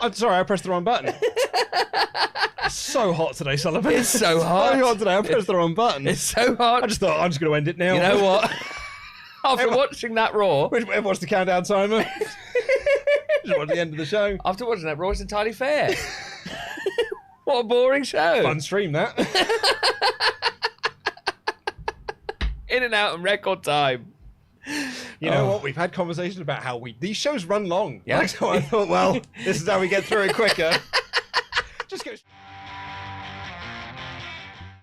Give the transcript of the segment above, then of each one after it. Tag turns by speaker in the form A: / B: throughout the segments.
A: I'm sorry, I pressed the wrong button. It's so hot today, Sullivan.
B: It's so hot.
A: So hot today, I pressed the wrong button.
B: It's so hot.
A: I just thought, I'm just going to end it now.
B: You know what? After watching that Raw...
A: What's the countdown timer? Just watch the end of the show.
B: After watching that Raw, it's entirely fair. What a boring show.
A: Fun stream, that.
B: In and out in record time.
A: You know what? We've had conversations about how these shows run long.
B: Yeah.
A: Like, so I thought, well, this is how we get through it quicker. Just go...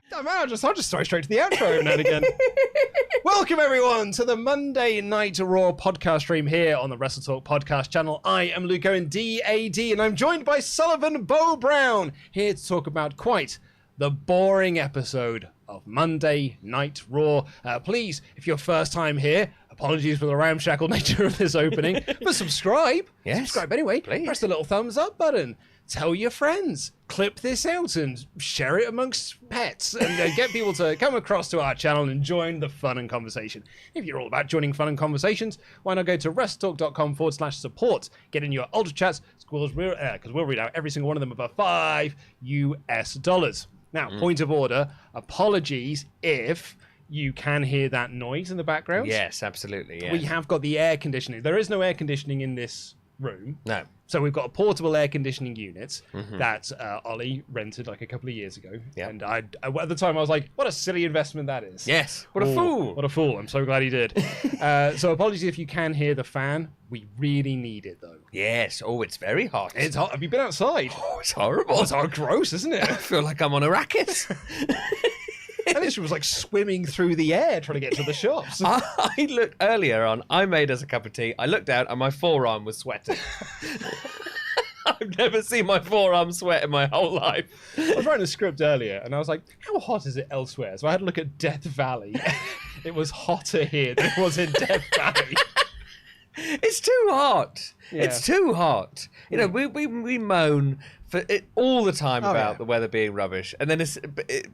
A: Damn, I'll just throw straight to the outro every now and again. Welcome, everyone, to the Monday Night Raw podcast stream here on the WrestleTalk Podcast channel. I am Luke Owen, DAD, and I'm joined by Sullivan Bo Brown, here to talk about quite the boring episode of Monday Night Raw. Please, if you're first time here, apologies for the ramshackle nature of this opening, but subscribe.
B: Yes.
A: Subscribe anyway.
B: Please.
A: Press the little thumbs up button. Tell your friends. Clip this out and share it amongst pets and get people to come across to our channel and join the fun and conversation. If you're all about joining fun and conversations, why not go to WrestleTalk.com/support. Get in your Ultrachats because we'll read out every single one of them above $5 US. Now, point of order, apologies if you can hear that noise in the background.
B: Yes, absolutely. Yeah.
A: We have got the air conditioning. There is no air conditioning in this room.
B: No.
A: So we've got a portable air conditioning unit that Ollie rented like a couple of years ago.
B: Yep.
A: And I at the time I was like, what a silly investment that is.
B: Yes. What a fool.
A: What a fool. I'm so glad he did. So apologies if you can hear the fan. We really need it though.
B: Yes. Oh, it's very hot.
A: It's hot. Have you been outside?
B: Oh, it's horrible.
A: It's gross, isn't it?
B: I feel like I'm on a racket.
A: I literally was like swimming through the air trying to get to the shops.
B: I looked earlier on, I made us a cup of tea. I looked out and my forearm was sweating. I've never seen my forearm sweat in my whole life.
A: I was writing a script earlier and I was like, how hot is it elsewhere? So I had a look at Death Valley. It was hotter here than it was in Death Valley.
B: It's too hot.
A: Yeah.
B: It's too hot. You know, we moan for it all the time about the weather being rubbish, and then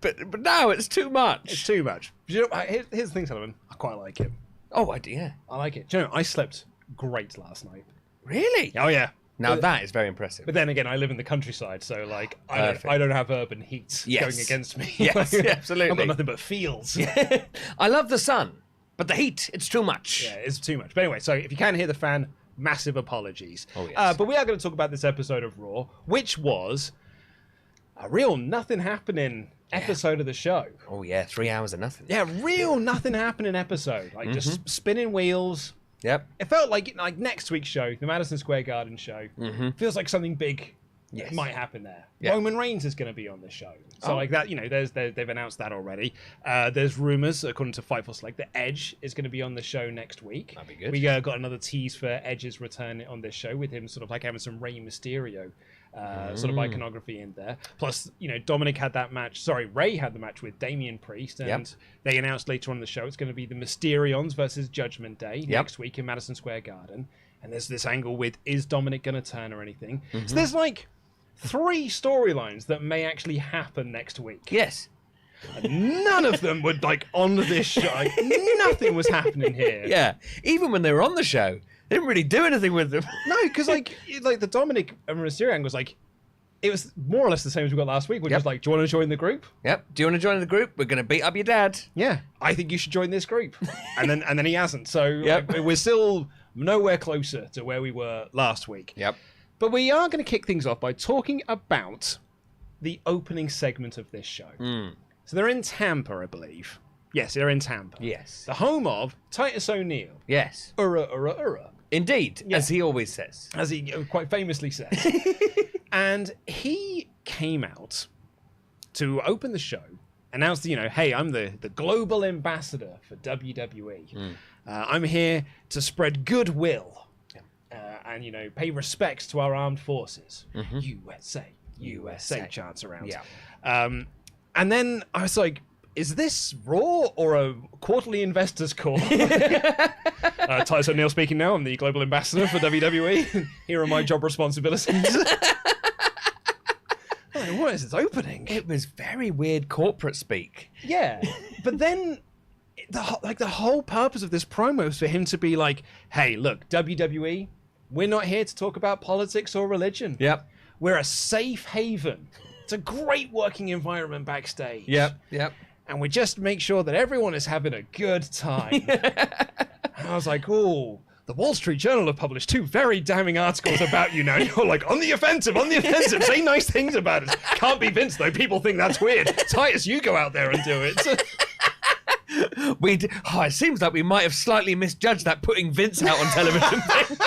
B: but now it's too much.
A: It's too much. You know, here's the thing, Sullivan. I quite like it.
B: Oh, yeah.
A: I like it. Do you know, I slept great last night.
B: Really?
A: Oh yeah.
B: Now that is very impressive.
A: But then again, I live in the countryside, so like I don't have urban heat going against me.
B: Yes, absolutely.
A: I've got nothing but fields.
B: I love the sun, but the heat, it's too much.
A: Yeah, it's too much. But anyway, so if you can hear the fan, massive apologies.
B: Oh, yes.
A: But we are going to talk about this episode of Raw, which was a real nothing happening episode of the show.
B: Oh, yeah, 3 hours of nothing.
A: Yeah, real nothing happening episode. Like just spinning wheels.
B: Yep.
A: It felt like next week's show, the Madison Square Garden show, feels like something big might happen there.
B: Yeah.
A: Roman Reigns is going to be on the show. So like that, you know, they've announced that already. There's rumors, according to Fightful Select, that Edge is going to be on the show next week.
B: That'd be good.
A: We got another tease for Edge's return on this show with him sort of like having some Rey Mysterio sort of iconography in there. Plus, you know, Ray had the match with Damian Priest, and they announced later on in the show it's going to be the Mysterions versus Judgment Day next week in Madison Square Garden. And there's this angle with, is Dominic going to turn or anything? So there's like 3 storylines that may actually happen next week.
B: Yes.
A: And none of them were like on this show. Like, nothing was happening here.
B: Yeah. Even when they were on the show, they didn't really do anything with them.
A: No, because like the Dominic and Mysterio angle was like, it was more or less the same as we got last week, which was like, do you want to join the group?
B: Yep. Do you want to join the group? We're going to beat up your dad.
A: Yeah. I think you should join this group. and then he hasn't. So like, we're still nowhere closer to where we were last week.
B: Yep.
A: But we are going to kick things off by talking about the opening segment of this show. So they're in Tampa, I believe. Yes, they're in Tampa.
B: Yes.
A: The home of Titus O'Neil.
B: Yes.
A: Ura.
B: Indeed, as he always says.
A: As he quite famously says. And he came out to open the show, announced, you know, hey, I'm the global ambassador for WWE. I'm here to spread goodwill and, you know, pay respects to our armed forces. USA chants around.
B: Yeah.
A: And then I was like, is this Raw or a quarterly investors call? Titus O'Neil speaking now. I'm the global ambassador for WWE. Here are my job responsibilities. What is this opening?
B: It was very weird corporate speak.
A: Yeah, but then the whole purpose of this promo was for him to be like, hey, look, WWE, we're not here to talk about politics or religion.
B: Yep.
A: We're a safe haven. It's a great working environment backstage.
B: Yep.
A: And we just make sure that everyone is having a good time. And I was like, oh, the Wall Street Journal have published 2 very damning articles about you now. And you're like, on the offensive, say nice things about us. Can't be Vince, though. People think that's weird. Titus, you go out there and do it.
B: It seems like we might have slightly misjudged that putting Vince out on television thing.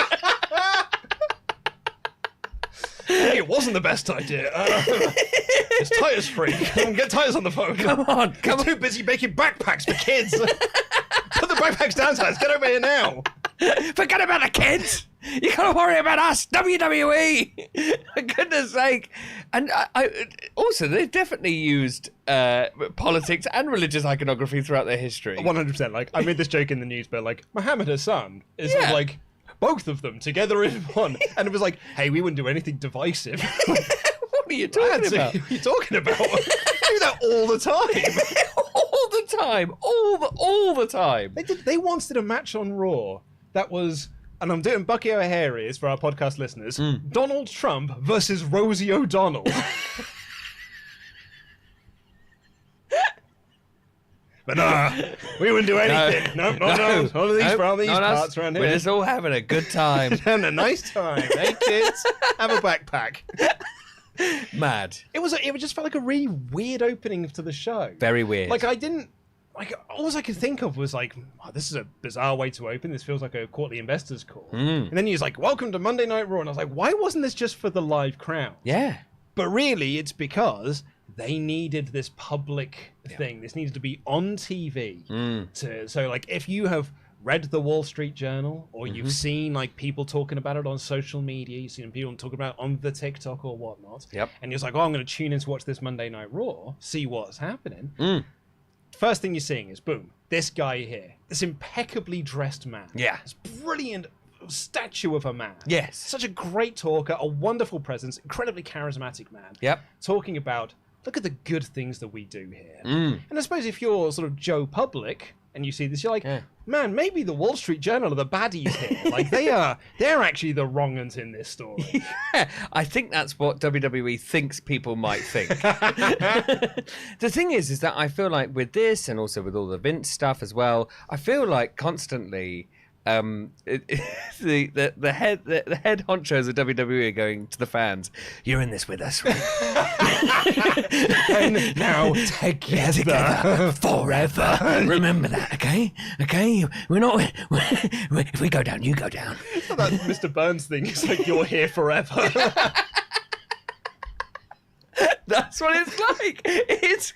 A: Hey, it wasn't the best idea. It's Titus free. Come on, get Titus on the phone.
B: Come on.
A: He's too busy making backpacks for kids. Put the backpacks down, Titus. Get over here now.
B: Forget about the kids. You gotta worry about us, WWE. For goodness sake. And I also, they've definitely used politics and religious iconography throughout their history.
A: 100%. Like, I made this joke in the news, but like, Muhammad Hassan is like both of them together in one. And it was like, hey, we wouldn't do anything divisive.
B: What are you talking about?
A: What are you talking about? We do that all the time.
B: All the time. All the time.
A: They once did a match on Raw that was, and I'm doing Bucky O'Hare ears for our podcast listeners, Donald Trump versus Rosie O'Donnell. But we wouldn't do anything. No, none of these parts around here.
B: We're just all having a good time.
A: Having a nice time. Hey, kids, have a backpack.
B: Mad.
A: It just felt like a really weird opening to the show.
B: Very weird.
A: Like, all I could think of was like, oh, this is a bizarre way to open. This feels like a quarterly investors call. And then he was like, welcome to Monday Night Raw. And I was like, why wasn't this just for the live crowd?
B: Yeah.
A: But really, it's because they needed this public thing. This needed to be on TV. So, like, if you have read the Wall Street Journal, or you've seen like people talking about it on social media, you've seen people talking about it on the TikTok or whatnot, and you're like, oh, I'm going to tune in to watch this Monday Night Raw, see what's happening. First thing you're seeing is, boom, this guy here, this impeccably dressed man.
B: Yeah.
A: This brilliant statue of a man.
B: Yes.
A: Such a great talker, a wonderful presence, incredibly charismatic man.
B: Yep.
A: Talking about, look at the good things that we do here. And I suppose if you're sort of Joe Public and you see this, you're like, man, maybe the Wall Street Journal are the baddies here. Like, they're actually the wrong uns in this story.
B: Yeah, I think that's what WWE thinks people might think. The thing is that I feel like with this, and also with all the Vince stuff as well, I feel like constantly the head honchos of WWE are going to the fans, you're in this with us.
A: And now together
B: forever. Remember that, okay? We're not. If we go down, you go down.
A: It's not that Mr. Burns thing. It's like, you're here forever.
B: That's what it's like. It's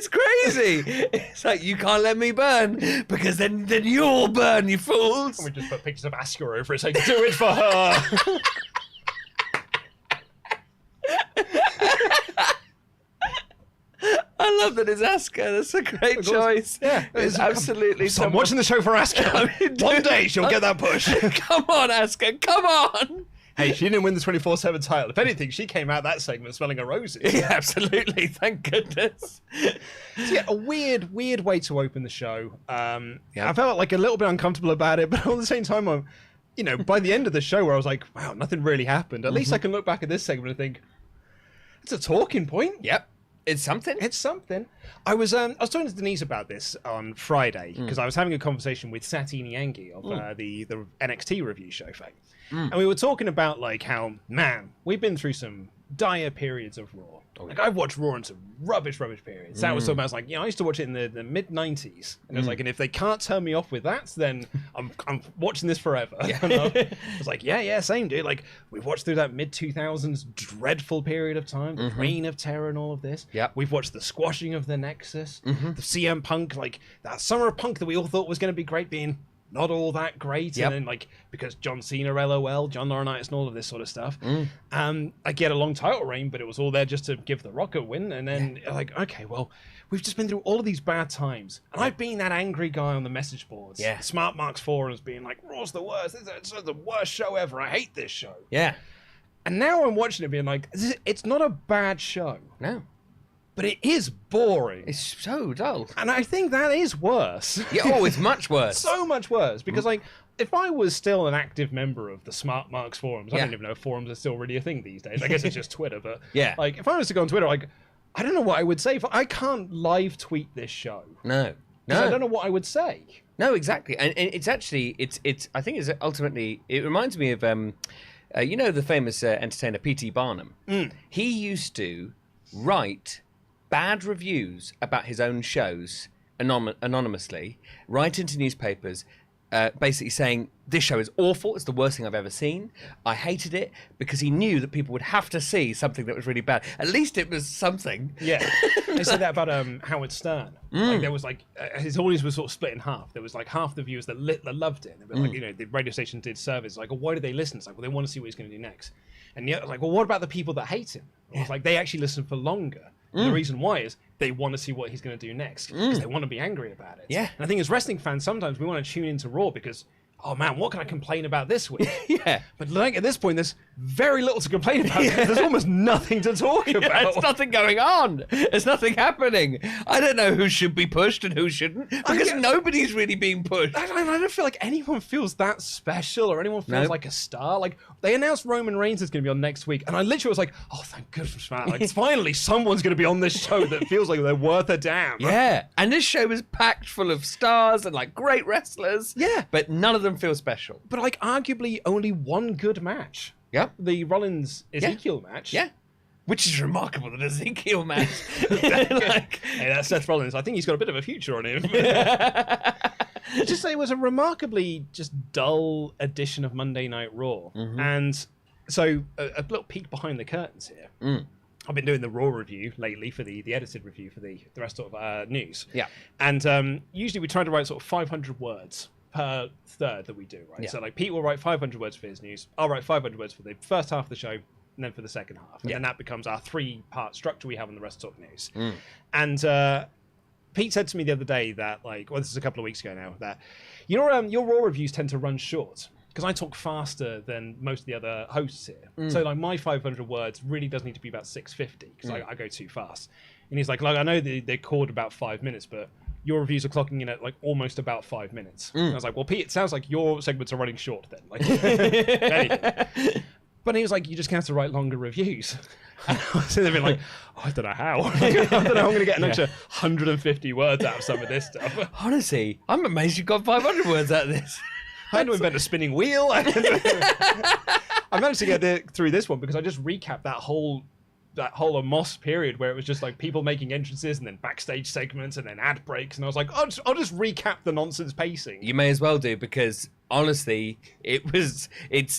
B: crazy. It's like, you can't let me burn, because then you'll burn, you fools.
A: And we just put pictures of Asuka over it, saying, do it for her.
B: I love that it's Asuka. That's a great choice.
A: Yeah,
B: it's absolutely.
A: So I'm watching the show for Asuka.
B: I mean,
A: one day she'll get that push.
B: Come on, Asuka. Come on.
A: Hey, she didn't win the 24/7 title. If anything, she came out that segment smelling of roses.
B: Yeah, absolutely. Thank goodness.
A: So yeah, a weird way to open the show. I felt like a little bit uncomfortable about it, but at the same time, by the end of the show, where I was like, wow, nothing really happened. At least I can look back at this segment and think, it's a talking point.
B: Yep. It's something.
A: It's something. I was talking to Denise about this on Friday, because I was having a conversation with Sati Nyangi of the NXT review show fame. And we were talking about like how, man, we've been through some dire periods of Raw. Like, I've watched Raw in some rubbish periods. That was something I was like, I used to watch it in the mid-90s. And I was like, and if they can't turn me off with that, then I'm watching this forever. And I was like, yeah, same, dude. Like, we've watched through that mid-2000s dreadful period of time, the reign of terror and all of this.
B: Yep.
A: We've watched the squashing of the Nexus, the CM Punk, like that summer of Punk that we all thought was going to be great, being not all that great. And then, like, because John Cena, LOL, John Laurinaitis, and all of this sort of stuff. I get a long title reign, but it was all there just to give The Rock a win. And then, like, okay, well, we've just been through all of these bad times. And I've been that angry guy on the message boards.
B: Yeah.
A: Smart Marks forums being like, Raw's the worst. It's the worst show ever. I hate this show.
B: Yeah.
A: And now I'm watching it being like, it's not a bad show.
B: No.
A: but it is boring.
B: It's so dull.
A: And I think that is worse.
B: Yeah, oh, it's much worse.
A: So much worse. Because, like, if I was still an active member of the Smart Marks forums, I don't even know if forums are still really a thing these days. I guess it's just Twitter, but
B: yeah.
A: Like, if I was to go on Twitter, like, I don't know what I would say. I can't live tweet this show.
B: No.
A: I don't know what I would say.
B: No, exactly. And it's actually, it's. I think it's ultimately, it reminds me of, you know, the famous entertainer P.T. Barnum. He used to write bad reviews about his own shows anonymously, write into newspapers, basically saying, this show is awful, it's the worst thing I've ever seen. I hated it, because he knew that people would have to see something that was really bad. At least it was something.
A: Yeah. They said that about Howard Stern. Like, there was like, his audience was sort of split in half. There was like half the viewers that loved it. And they were like, you know, the radio station did surveys, like, well, why do they listen? It's like, well, they want to see what he's going to do next. And the other was like, well, what about the people that hate him? It was like, they actually listen for longer. And the reason why is they want to see what he's going to do next, because they want to be angry about it.
B: Yeah.
A: And I think as wrestling fans, sometimes we want to tune into Raw because, oh man, what can I complain about this week?
B: Yeah.
A: But like at this point, there's very little to complain about. Because there's almost nothing to talk about.
B: There's nothing going on. There's nothing happening. I don't know who should be pushed and who shouldn't, because nobody's really being pushed.
A: I don't feel like anyone feels that special or anyone feels like a star. Like, they announced Roman Reigns is going to be on next week, and I literally was like, oh, thank goodness, man. Like, finally someone's going to be on this show that feels like they're worth a damn.
B: Yeah. And this show is packed full of stars and like great wrestlers.
A: Yeah.
B: But none of them feel special.
A: But like, arguably only one good match.
B: Yeah.
A: The Rollins-Ezekiel match.
B: Yeah. Which is remarkable, that Ezekiel match.
A: Like, hey, that's Seth Rollins. I think he's got a bit of a future on him. Just say it was a remarkably just dull edition of Monday Night Raw. And so a little peek behind the curtains here. I've been doing the Raw review lately for the edited review for the rest of news.
B: Yeah.
A: And usually we try to write sort of 500 words per third that we do, right?
B: Yeah.
A: So like Pete will write 500 words for his news. I'll write 500 words for the first half of the show, and then for the second half. And then that becomes our 3-part structure we have on the WrestleTalk News. And Pete said to me the other day that, like, well, this is a couple of weeks ago now, that your Raw reviews tend to run short because I talk faster than most of the other hosts here. So like my 500 words really does need to be about 650 because I go too fast. And he's like, I know they called about 5 minutes, but your reviews are clocking in at like almost about 5 minutes. And I was like, well, Pete, it sounds like your segments are running short then. Like, anyway. But he was like, you just have to write longer reviews. And I was sitting there being like, oh, I don't know how. I don't know how I'm going to get an extra 150 words out of some of this stuff.
B: Honestly, I'm amazed you got 500 words out of this.
A: I had to invent a spinning wheel. I managed to get through this one because I just recapped that whole Omos period where it was just like people making entrances and then backstage segments and then ad breaks, and I was like, I'll just recap the nonsense pacing.
B: You may as well do, because honestly, it's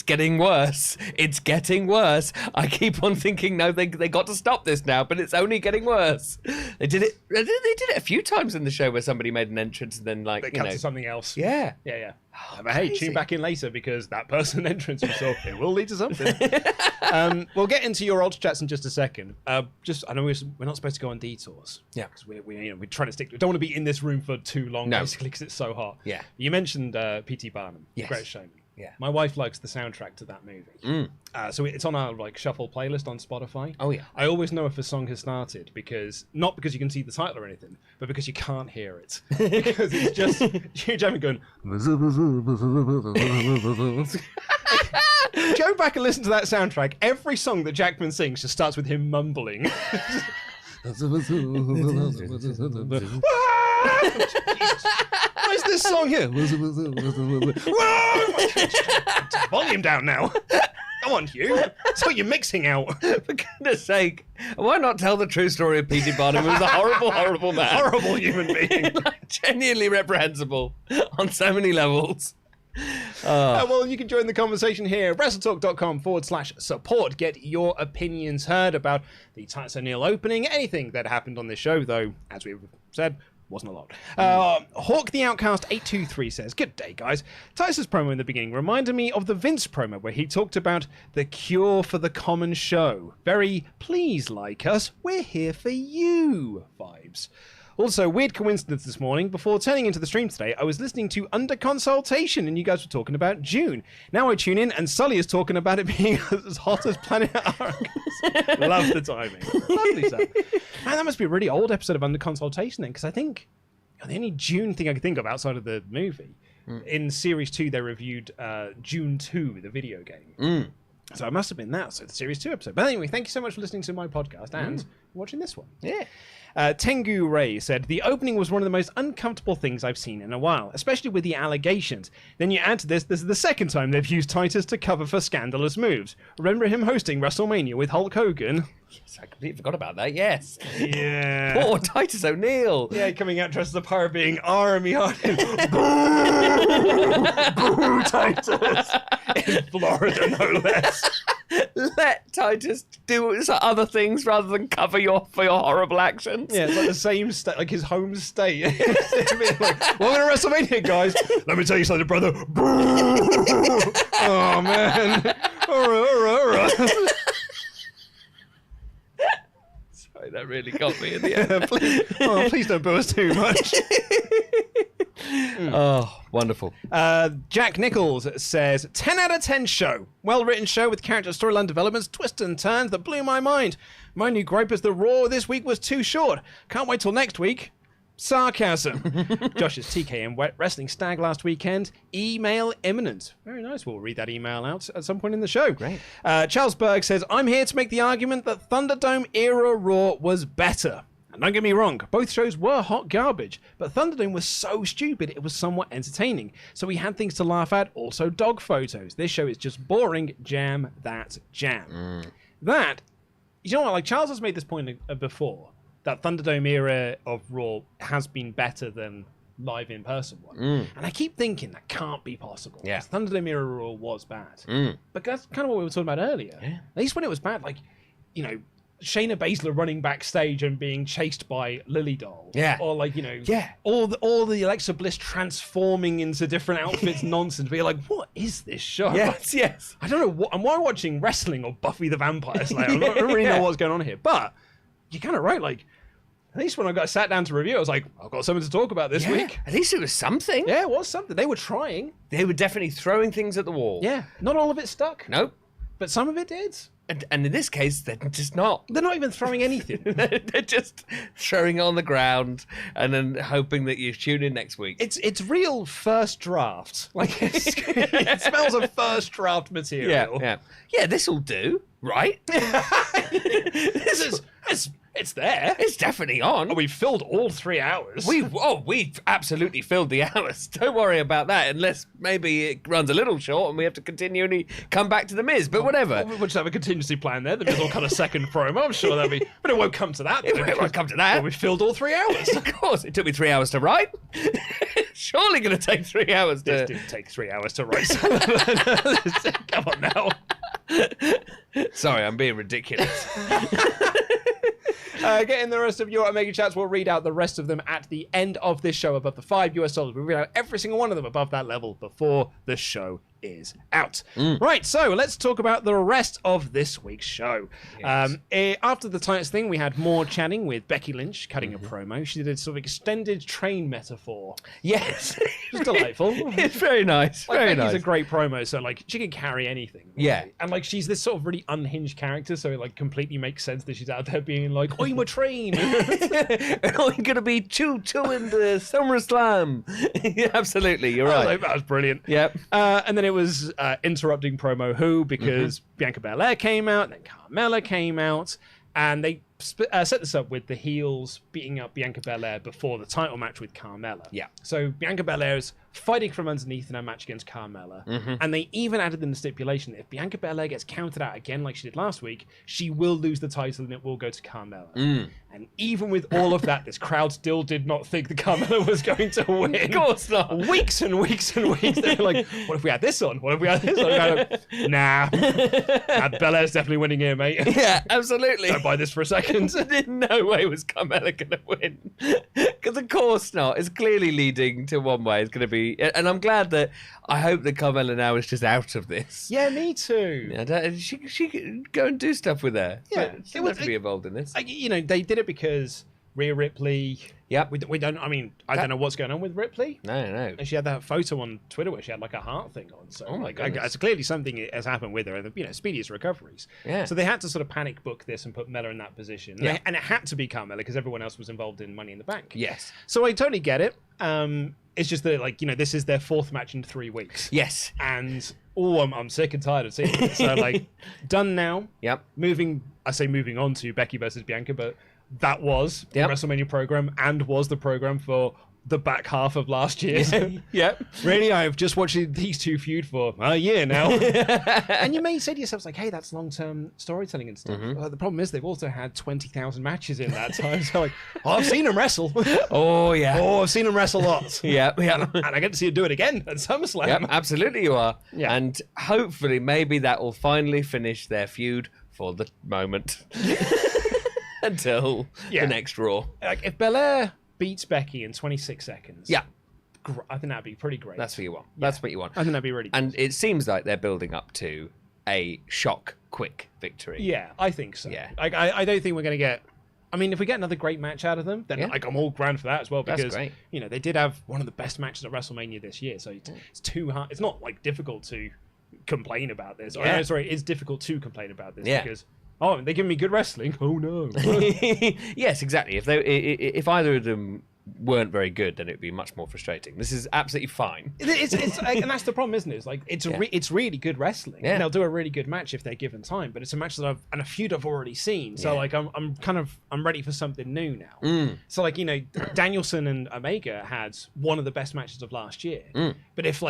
B: getting worse. It's getting worse. I keep on thinking, no, they got to stop this now, but it's only getting worse. They did it a few times in the show where somebody made an entrance and then, like,
A: they cut to something else.
B: Yeah.
A: But hey, tune back in later because that person entrance you saw, it will lead to something. We'll get into your Ultrachats in just a second. I know we're not supposed to go on detours.
B: Yeah.
A: Because we're trying to stick. We don't want to be in this room for too long, basically, because it's so hot.
B: Yeah.
A: You mentioned P.T. Barnum,
B: Yes.
A: Greatest Showman.
B: Yeah.
A: My wife likes the soundtrack to that movie. So it's on our like shuffle playlist on Spotify.
B: Oh, yeah.
A: I always know if a song has started not because you can see the title or anything, but because you can't hear it. Because it's just Hugh Jackman going. Go back and listen to that soundtrack. Every song that Jackman sings just starts with him mumbling. Where's this song here? Volume down now. Come on, Hugh. That's what you're mixing out.
B: For goodness sake, why not tell the true story of P.T. Barnum, who was a horrible, horrible man.
A: Horrible human being.
B: Like, genuinely reprehensible on so many levels.
A: Well, you can join the conversation here. WrestleTalk.com/support. Get your opinions heard about the Titus O'Neil opening, anything that happened on this show, though, as we've said, wasn't a lot. Hawk the Outcast 823 says, good day, guys. Titus's promo in the beginning reminded me of the Vince promo where he talked about the cure for the common show. Very please like us, we're here for you vibes. Also, weird coincidence this morning. Before turning into the stream today, I was listening to Under Consultation, and you guys were talking about June. Now I tune in, and Sully is talking about it being as hot as Planet Arrakis. Love the timing. Lovely stuff. Man, that must be a really old episode of Under Consultation then, because I think the only June thing I can think of outside of the movie, in Series 2, they reviewed June 2, the video game. So it must have been that. So the Series 2 episode. But anyway, thank you so much for listening to my podcast and watching this one.
B: Yeah.
A: Tengu Ray said, the opening was one of the most uncomfortable things I've seen in a while, especially with the allegations. Then you add to this is the second time they've used Titus to cover for scandalous moves. Remember him hosting WrestleMania with Hulk Hogan?
B: Yes, I completely forgot about that, yes.
A: Yeah.
B: Poor Titus O'Neil.
A: Yeah, coming out dressed as a pirate being Army Harden. Boo, Titus. In Florida, no less.
B: Let Titus do other things rather than cover for your horrible actions.
A: Yeah, it's like the same state, like his home state. Like, welcome to WrestleMania, guys. Let me tell you something, brother. Oh, man. All right.
B: Sorry, that really got me in the end.
A: Please don't boo us too much.
B: Oh, wonderful.
A: Jack Nichols says, 10 out of 10 show. Well-written show with character storyline developments, twists and turns that blew my mind. My new gripe is the Raw this week was too short. Can't wait till next week. Sarcasm. Josh's TKM Wrestling Stag last weekend. Email imminent. Very nice. We'll read that email out at some point in the show.
B: Great.
A: Charles Berg says, I'm here to make the argument that Thunderdome era Raw was better. And don't get me wrong, both shows were hot garbage, but Thunderdome was so stupid it was somewhat entertaining. So we had things to laugh at, also dog photos. This show is just boring, jam that jam. That, you know what, like Charles has made this point before, that Thunderdome era of Raw has been better than live in-person one. And I keep thinking that can't be possible.
B: Yeah.
A: Thunderdome era Raw was bad. But that's kind of what we were talking about earlier.
B: Yeah.
A: At least when it was bad, like, you know, Shayna Baszler running backstage and being chased by Lily Doll.
B: Yeah.
A: Or like, you know,
B: yeah.
A: all the Alexa Bliss transforming into different outfits nonsense. But you're like, what is this show?
B: Yes, yes.
A: I don't know what, am I watching wrestling or Buffy the Vampire Slayer? I don't really know what's going on here. But you're kind of right, like, at least when I got sat down to review, I was like, I've got something to talk about this week.
B: At least it was something.
A: Yeah, it was something. They were trying.
B: They were definitely throwing things at the wall.
A: Yeah. Not all of it stuck.
B: Nope.
A: But some of it did.
B: And in this case, they're just not.
A: They're not even throwing anything.
B: They're just throwing it on the ground and then hoping that you tune in next week.
A: It's real first draft. Like it smells of first draft material.
B: Yeah, this'll do, right?
A: It's there.
B: It's definitely on.
A: Oh, we filled all 3 hours.
B: We've absolutely filled the hours. Don't worry about that, unless maybe it runs a little short and we have to continually come back to the Miz. But whatever.
A: We'll just have a contingency plan there. The Miz will cut a second promo. I'm sure that'll be, but it won't come to that.
B: It won't come to that.
A: Well, we filled all 3 hours.
B: Of course, it took me 3 hours to write. Surely going to take 3 hours to.
A: This didn't take 3 hours to write. Come on now.
B: Sorry, I'm being ridiculous.
A: Get in the rest of your Omega chats. We'll read out the rest of them at the end of this show above the $5. We'll read out every single one of them above that level before the show is out. Right, so let's talk about the rest of this week's show.
B: Yes.
A: After the Titus thing, we had more chatting with Becky Lynch cutting a promo. She did a sort of extended train metaphor.
B: Yes.
A: It was delightful.
B: It's very nice.
A: Like,
B: Very
A: Becky's
B: nice.
A: a great promo, so like she can carry anything.
B: Yeah.
A: And like she's this sort of really unhinged character, so it like completely makes sense that she's out there being like, I'm a train.
B: I'm gonna be choo in the SummerSlam. Yeah, absolutely, you're right.
A: That was brilliant.
B: Yep.
A: And then it was interrupting promo who because Bianca Belair came out, and then Carmella came out, and they set this up with the heels beating up Bianca Belair before the title match with Carmella.
B: Yeah.
A: So Bianca Belair is fighting from underneath in her match against Carmella. And they even added in the stipulation that if Bianca Belair gets counted out again like she did last week, she will lose the title and it will go to Carmella. And even with all of that, this crowd still did not think that Carmella was going to win.
B: Of course not.
A: Weeks and weeks and weeks. They were like, what if we had this on? What if we had this on? And nah. Belair's definitely winning here, mate.
B: Yeah, absolutely.
A: Don't buy this for a second.
B: No way was Carmella going to win. Because of course not. It's clearly leading to one way. It's going to be... And I'm glad that... I hope that Carmella now is just out of this.
A: Yeah, me too.
B: Yeah, she could go and do stuff with her.
A: Yeah.
B: She doesn't have to be involved in this.
A: You know, they did it because Rhea Ripley.
B: Yep.
A: We don't. I mean, I don't know what's going on with Ripley.
B: No.
A: And she had that photo on Twitter where she had like a heart thing on. So it's clearly something has happened with her, and speediest recoveries.
B: Yeah.
A: So they had to sort of panic book this and put Mella in that position.
B: Yeah.
A: And it had to be Carmella because everyone else was involved in Money in the Bank.
B: Yes.
A: So I totally get it. It's just that this is their 4th match in 3 weeks.
B: Yes.
A: And I'm sick and tired of seeing it. So done now.
B: Yep.
A: Moving on to Becky versus Bianca, but that was the WrestleMania program and was the program for the back half of last year.
B: Yep.
A: Really, I've just watched these two feud for a year now. And you may say to yourself, hey, that's long-term storytelling and stuff. The problem is they've also had 20,000 matches in that time. So I've seen them wrestle.
B: Oh, yeah.
A: I've seen them wrestle lots.
B: Yeah.
A: And I get to see them do it again at SummerSlam.
B: Yep, absolutely you are.
A: Yeah.
B: And hopefully maybe that will finally finish their feud for the moment. Until the next Raw.
A: If Belair beats Becky in 26 seconds,
B: yeah,
A: I think that'd be pretty great.
B: That's what you want. That's what you want.
A: I think that'd be really good.
B: And it seems like they're building up to a shock, quick victory.
A: Yeah, I think so.
B: Yeah.
A: I don't think we're going to get... I mean, if we get another great match out of them, then I'm all grand for that as well. Because,
B: that's great.
A: They did have one of the best matches at WrestleMania this year. So it's too hard. It's not, difficult to complain about this.
B: Yeah.
A: It's difficult to complain about this because...
B: Oh,
A: they're giving me good wrestling. Oh no!
B: Yes, exactly. If either of them weren't very good, then it'd be much more frustrating. This is absolutely fine.
A: It's and that's the problem, isn't it? It's it's really good wrestling.
B: Yeah.
A: And they'll do a really good match if they're given time. But it's a match that a feud I've already seen. So I'm ready for something new now. So Danielson and Omega had one of the best matches of last year. But if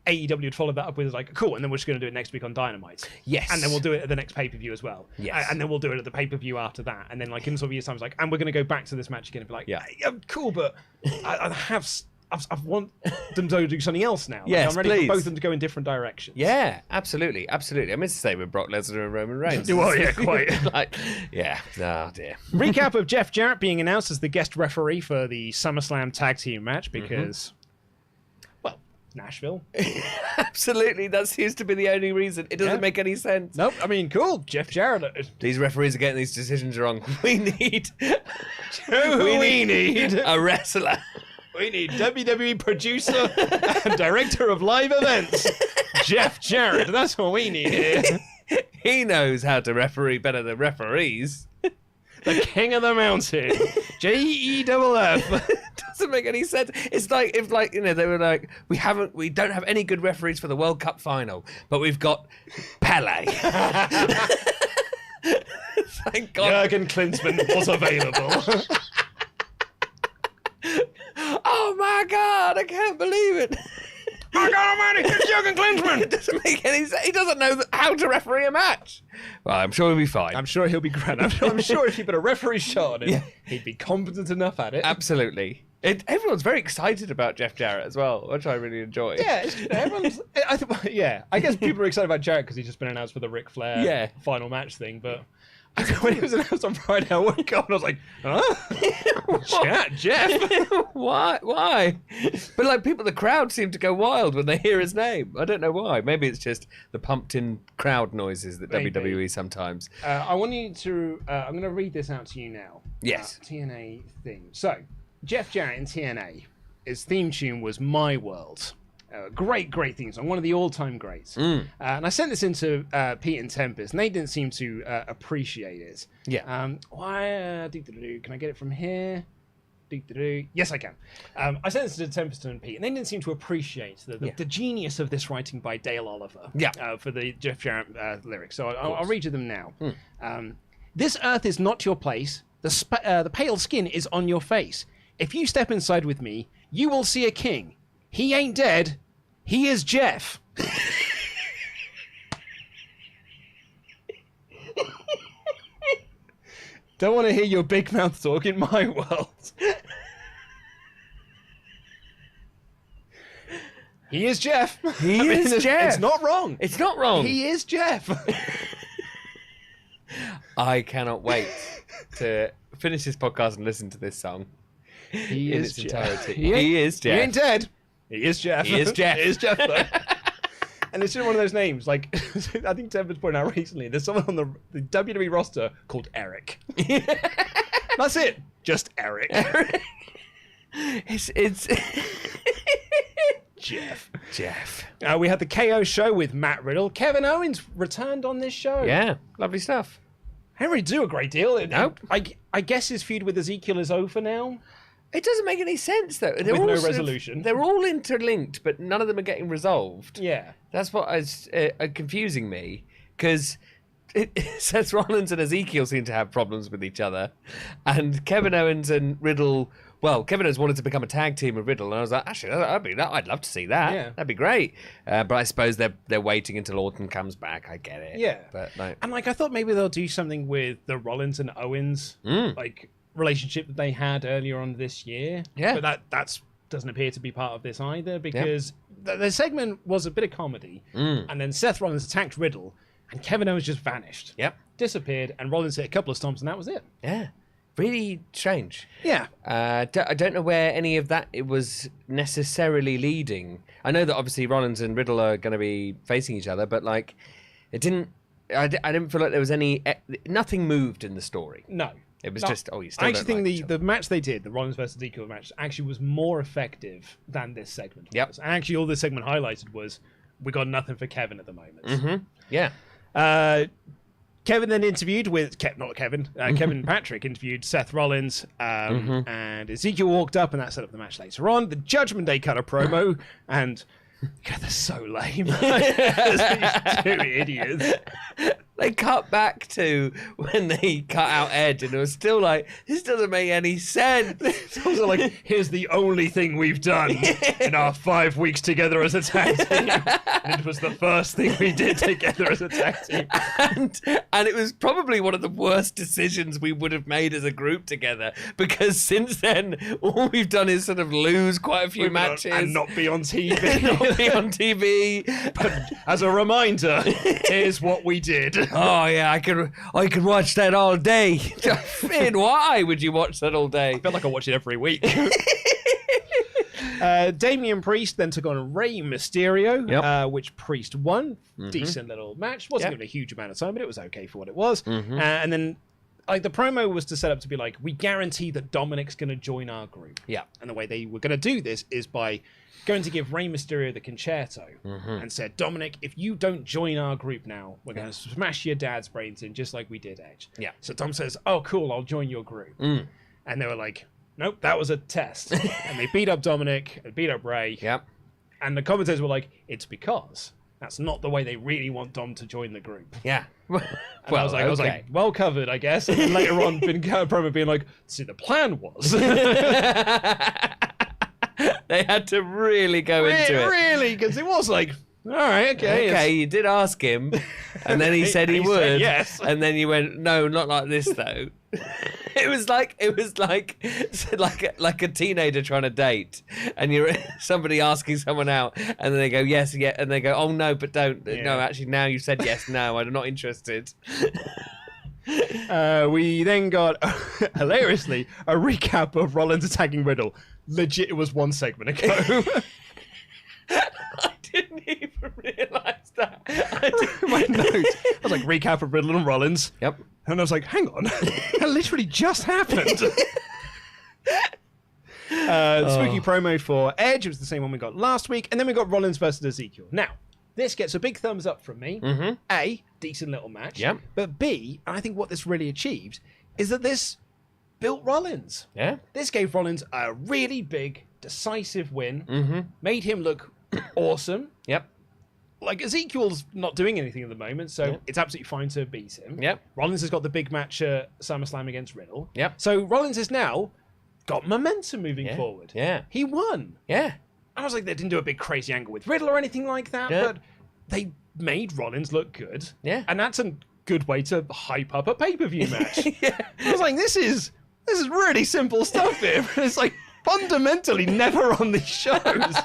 A: AEW would follow that up with cool, and then we're just going to do it next week on Dynamite.
B: Yes.
A: And then we'll do it at the next pay-per-view as well.
B: Yes.
A: And then we'll do it at the pay-per-view after that. And then in sort of years' time, it's and we're going to go back to this match again and be cool, but I want them to do something else now.
B: Yes,
A: I'm ready
B: please.
A: for both of them to go in different directions.
B: Yeah, absolutely. I mean, it's the same with Brock Lesnar and Roman Reigns.
A: Well, yeah, quite.
B: Oh dear.
A: Recap of Jeff Jarrett being announced as the guest referee for the SummerSlam tag team match because... Nashville.
B: Absolutely, that seems to be the only reason. It doesn't make any sense.
A: Nope, I mean, cool. Jeff Jarrett.
B: These referees are getting these decisions wrong. We need a wrestler.
A: We need WWE producer and director of live events, Jeff Jarrett. That's what we need here.
B: He knows how to referee better than referees.
A: The king of the mountain, JEFF.
B: Doesn't make any sense. It's like if they were we don't have any good referees for the World Cup final, but we've got Pele. Thank God.
A: Jurgen Klinsmann was available.
B: Oh my God! I can't believe it.
A: My God Almighty, it's Jurgen Klinsmann.
B: It doesn't make any sense. He doesn't know how to referee a match. Well, I'm sure he'll be fine.
A: I'm sure he'll be grand. I'm sure if he put a referee shot on him, he'd be competent enough at it.
B: Absolutely. Everyone's very excited about Jeff Jarrett as well, which I really enjoy.
A: Yeah, everyone's. I guess people are excited about Jarrett because he's just been announced for the Ric Flair final match thing. But when he was announced on Friday, I woke up and I was like, huh? Jeff?
B: Why? But the crowd seem to go wild when they hear his name. I don't know why. Maybe it's just the pumped-in crowd noises that WWE sometimes.
A: I want you to. I'm going to read this out to you now.
B: Yes.
A: TNA theme. So, Jeff Jarrett in TNA. His theme tune was "My World." Great theme song, one of the all-time greats. And I sent this into Pete and Tempest, and they didn't seem to appreciate it.
B: Yeah.
A: Why? Can I get it from here? Yes, I can. I sent this to Tempest and Pete, and they didn't seem to appreciate the genius of this writing by Dale Oliver for the Jeff Jarrett lyrics. So I'll read you them now. This earth is not your place. The pale skin is on your face. If you step inside with me, you will see a king. He ain't dead. He is Jeff. Don't want to hear your big mouth talk in my world. He is Jeff.
B: He is Jeff.
A: It's not wrong.
B: It's not wrong.
A: He is Jeff.
B: I cannot wait to finish this podcast and listen to this song
A: in its entirety.
B: He is Jeff.
A: He ain't dead. He is Jeff.
B: He is Jeff.
A: He is Jeff, though. And it's just one of those names. I think Tempest pointed out recently, there's someone on the WWE roster called Eric. That's it. just Eric.
B: It's
A: Jeff. We had the KO show with Matt Riddle. Kevin Owens returned on this show.
B: Yeah, lovely stuff.
A: I didn't really do a great deal.
B: Nope.
A: I guess his feud with Ezekiel is over now.
B: It doesn't make any sense, though.
A: With no resolution.
B: They're all interlinked, but none of them are getting resolved.
A: Yeah.
B: That's what is confusing me, because Seth Rollins and Ezekiel seem to have problems with each other, and Kevin Owens and Riddle... Well, Kevin Owens wanted to become a tag team with Riddle, and I was like, actually, I'd love to see that.
A: Yeah.
B: That'd be great. But I suppose they're waiting until Orton comes back. I get it.
A: Yeah.
B: But like,
A: And I thought maybe they'll do something with the Rollins and Owens relationship that they had earlier on this year.
B: Yeah.
A: But that doesn't appear to be part of this either, because the segment was a bit of comedy, and then Seth Rollins attacked Riddle, and Kevin Owens just vanished.
B: Yep.
A: Disappeared, and Rollins hit a couple of stomps, and that was it.
B: Yeah. Really strange.
A: Yeah.
B: I don't know where any of that it was necessarily leading. I know that obviously Rollins and Riddle are going to be facing each other, but like, I didn't feel like there was nothing moved in the story.
A: No.
B: It was just, you still
A: I actually
B: don't
A: think
B: like
A: the match they did, the Rollins versus Ezekiel match, actually was more effective than this segment was.
B: Yep.
A: And actually all this segment highlighted was, we got nothing for Kevin at the moment.
B: Mm-hmm. Yeah.
A: Kevin then interviewed with... Kevin Patrick interviewed Seth Rollins, and Ezekiel walked up, and that set up the match later on. The Judgment Day cut a promo, and... God, they're so lame. These two idiots.
B: They cut back to when they cut out Edge, and it was still like, this doesn't make any sense.
A: It's also like, here's the only thing we've done in our 5 weeks together as a tag team. And it was the first thing we did together as a tag team.
B: And it was probably one of the worst decisions we would have made as a group together, because since then, all we've done is sort of lose quite a few matches.
A: And not be on TV.
B: Be on TV.
A: But as a reminder, here's what we did.
B: Oh yeah, I could watch that all day. Finn, why would you watch that all day?
A: I feel like I watch it every week. Damian Priest then took on Rey Mysterio, which Priest won. Decent little match. Wasn't given a huge amount of time, but it was okay for what it was. And then the promo was to set up to be like, we guarantee that Dominic's going to join our group.
B: Yeah.
A: And the way they were going to do this is by going to give Rey Mysterio the concerto and said, Dominic, if you don't join our group now, we're going to smash your dad's brains in just like we did Edge. Yeah. So Dom says, oh, cool, I'll join your group. And they were like, nope, that was a test. And they beat up Dominic and beat up Rey.
B: Yep.
A: And the commentators were like, it's because that's not the way they really want Dom to join the group.
B: Yeah.
A: And I was like, well covered, I guess. And then later on, Finn promo being like, see, the plan was.
B: They had to really go into it.
A: Really, because it was like, all right, okay.
B: Okay, you did ask him, and then he said he would.
A: Said yes.
B: And then you went, no, not like this though. It was like a teenager trying to date, and you're somebody asking someone out, and then they go yes, yeah, and they go, oh no, but don't. Yeah. No, actually, now you said yes. No, I'm not interested.
A: We then got, hilariously, a recap of Rollins attacking Riddle. Legit, it was one segment ago.
B: I didn't even realise that.
A: My note. I was like, recap of Riddle and Rollins.
B: Yep.
A: And I was like, hang on. That literally just happened. Spooky promo for Edge. It was the same one we got last week. And then we got Rollins versus Ezekiel. Now, this gets a big thumbs up from me. A, decent little match.
B: Yep.
A: But B, and I think what this really achieved, is that this built Rollins.
B: Yeah.
A: This gave Rollins a really big, decisive win. Made him look awesome.
B: Yep.
A: Like, Ezekiel's not doing anything at the moment, so it's absolutely fine to beat him.
B: Yep.
A: Rollins has got the big match at SummerSlam against Riddle.
B: Yep.
A: So Rollins has now got momentum moving forward.
B: Yeah.
A: He won.
B: Yeah.
A: I was like, they didn't do a big crazy angle with Riddle or anything like that, but they made Rollins look good.
B: Yeah.
A: And that's a good way to hype up a pay-per-view match. I was like, this is really simple stuff here. It's like fundamentally never on these shows.